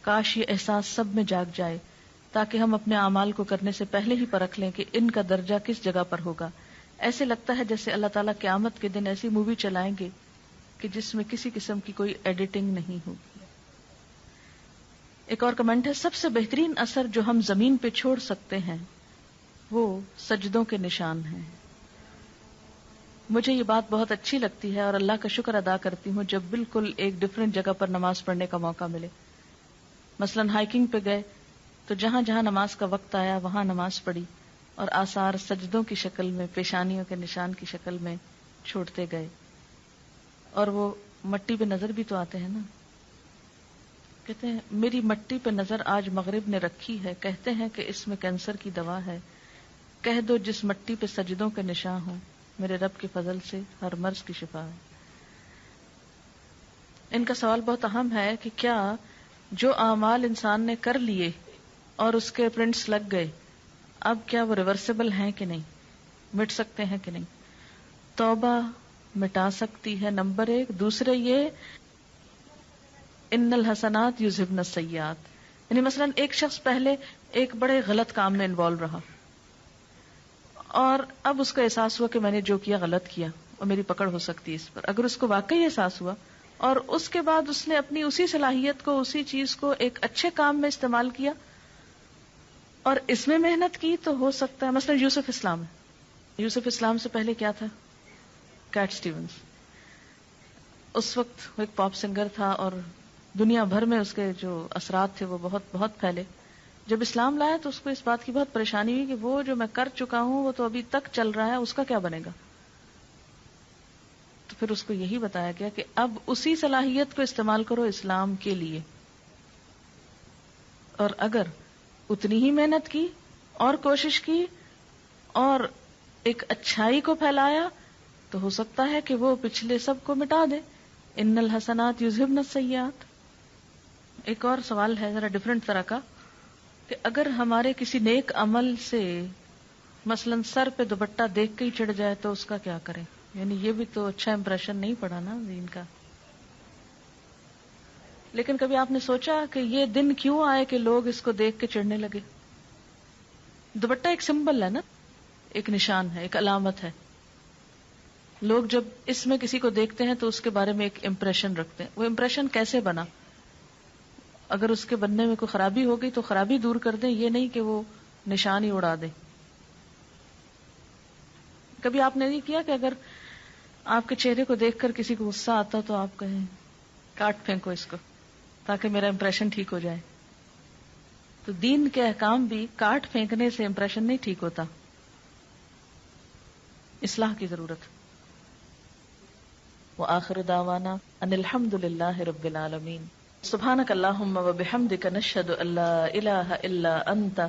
کاش یہ احساس سب میں جاگ جائے تاکہ ہم اپنے اعمال کو کرنے سے پہلے ہی پرکھ لیں کہ ان کا درجہ کس جگہ پر ہوگا. ایسے لگتا ہے جیسے اللہ تعالیٰ قیامت کے دن ایسی مووی چلائیں گے کہ جس میں کسی قسم کی کوئی ایڈیٹنگ نہیں ہوگی. ایک اور کمنٹ ہے، سب سے بہترین اثر جو ہم زمین پہ چھوڑ سکتے ہیں وہ سجدوں کے نشان ہیں. مجھے یہ بات بہت اچھی لگتی ہے اور اللہ کا شکر ادا کرتی ہوں جب بالکل ایک ڈفرینٹ جگہ پر نماز پڑھنے کا موقع ملے. مثلا ہائیکنگ پہ گئے تو جہاں جہاں نماز کا وقت آیا وہاں نماز پڑھی اور آثار سجدوں کی شکل میں، پیشانیوں کے نشان کی شکل میں چھوڑتے گئے. اور وہ مٹی پہ نظر بھی تو آتے ہیں نا. کہتے ہیں میری مٹی پہ نظر آج مغرب نے رکھی ہے، کہتے ہیں کہ اس میں کینسر کی دوا ہے. کہہ دو جس مٹی پہ سجدوں کے نشان ہوں، میرے رب کے فضل سے ہر مرض کی شفا ہے. ان کا سوال بہت اہم ہے کہ کیا جو اعمال انسان نے کر لیے اور اس کے پرنٹس لگ گئے، اب کیا وہ ریورسیبل ہیں کہ نہیں، مٹ سکتے ہیں کہ نہیں. توبہ مٹا سکتی ہے، نمبر 1. دوسرے یہ ان الحسنات یذہبن السیئات، یعنی مثلا ایک شخص پہلے ایک بڑے غلط کام میں انوالو رہا اور اب اس کو احساس ہوا کہ میں نے جو کیا غلط کیا اور میری پکڑ ہو سکتی ہے اس پر. اگر اس کو واقعی احساس ہوا اور اس کے بعد اس نے اپنی اسی صلاحیت کو، اسی چیز کو ایک اچھے کام میں استعمال کیا اور اس میں محنت کی، تو ہو سکتا ہے. مثلا یوسف اسلام سے پہلے کیا تھا؟ Kate Stevens. اس وقت وہ ایک پاپ سنگر تھا اور دنیا بھر میں اس کے جو اثرات تھے وہ بہت بہت پھیلے. جب اسلام لایا تو اس کو اس بات کی بہت پریشانی ہوئی کہ وہ جو میں کر چکا ہوں وہ تو ابھی تک چل رہا ہے، اس کا کیا بنے گا. تو پھر اس کو یہی بتایا گیا کہ اب اسی صلاحیت کو استعمال کرو اسلام کے لیے، اور اگر اتنی ہی محنت کی اور کوشش کی اور ایک اچھائی کو پھیلایا تو ہو سکتا ہے کہ وہ پچھلے سب کو مٹا دے. ان الحسنات یذہبن السیئات. ایک اور سوال ہے ذرا ڈفرینٹ طرح کا کہ اگر ہمارے کسی نیک عمل سے مثلا سر پہ دوپٹہ دیکھ کے ہی چڑھ جائے تو اس کا کیا کریں؟ یعنی یہ بھی تو اچھا امپریشن نہیں پڑا نا دین کا. لیکن کبھی آپ نے سوچا کہ یہ دن کیوں آئے کہ لوگ اس کو دیکھ کے چڑھنے لگے؟ دوپٹہ ایک سمبل ہے نا، ایک نشان ہے، ایک علامت ہے. لوگ جب اس میں کسی کو دیکھتے ہیں تو اس کے بارے میں ایک امپریشن رکھتے ہیں. وہ امپریشن کیسے بنا؟ اگر اس کے بننے میں کوئی خرابی ہو گئی تو خرابی دور کر دیں، یہ نہیں کہ وہ نشان ہی اڑا دیں. کبھی آپ نے نہیں کیا کہ اگر آپ کے چہرے کو دیکھ کر کسی کو غصہ آتا تو آپ کہیں کاٹ پھینکو اس کو تاکہ میرا امپریشن ٹھیک ہو جائے؟ تو دین کے احکام بھی کاٹ پھینکنے سے امپریشن نہیں ٹھیک ہوتا، اصلاح کی ضرورت. وآخر دعوانا ان الحمد للہ رب العالمین. سبحانک اللہم وبحمدک نشہد ان لا الہ الا انت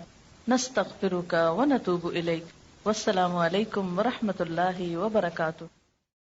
نستغفرک ونتوب الیک. والسلام علیکم ورحمۃ اللہ وبرکاتہ.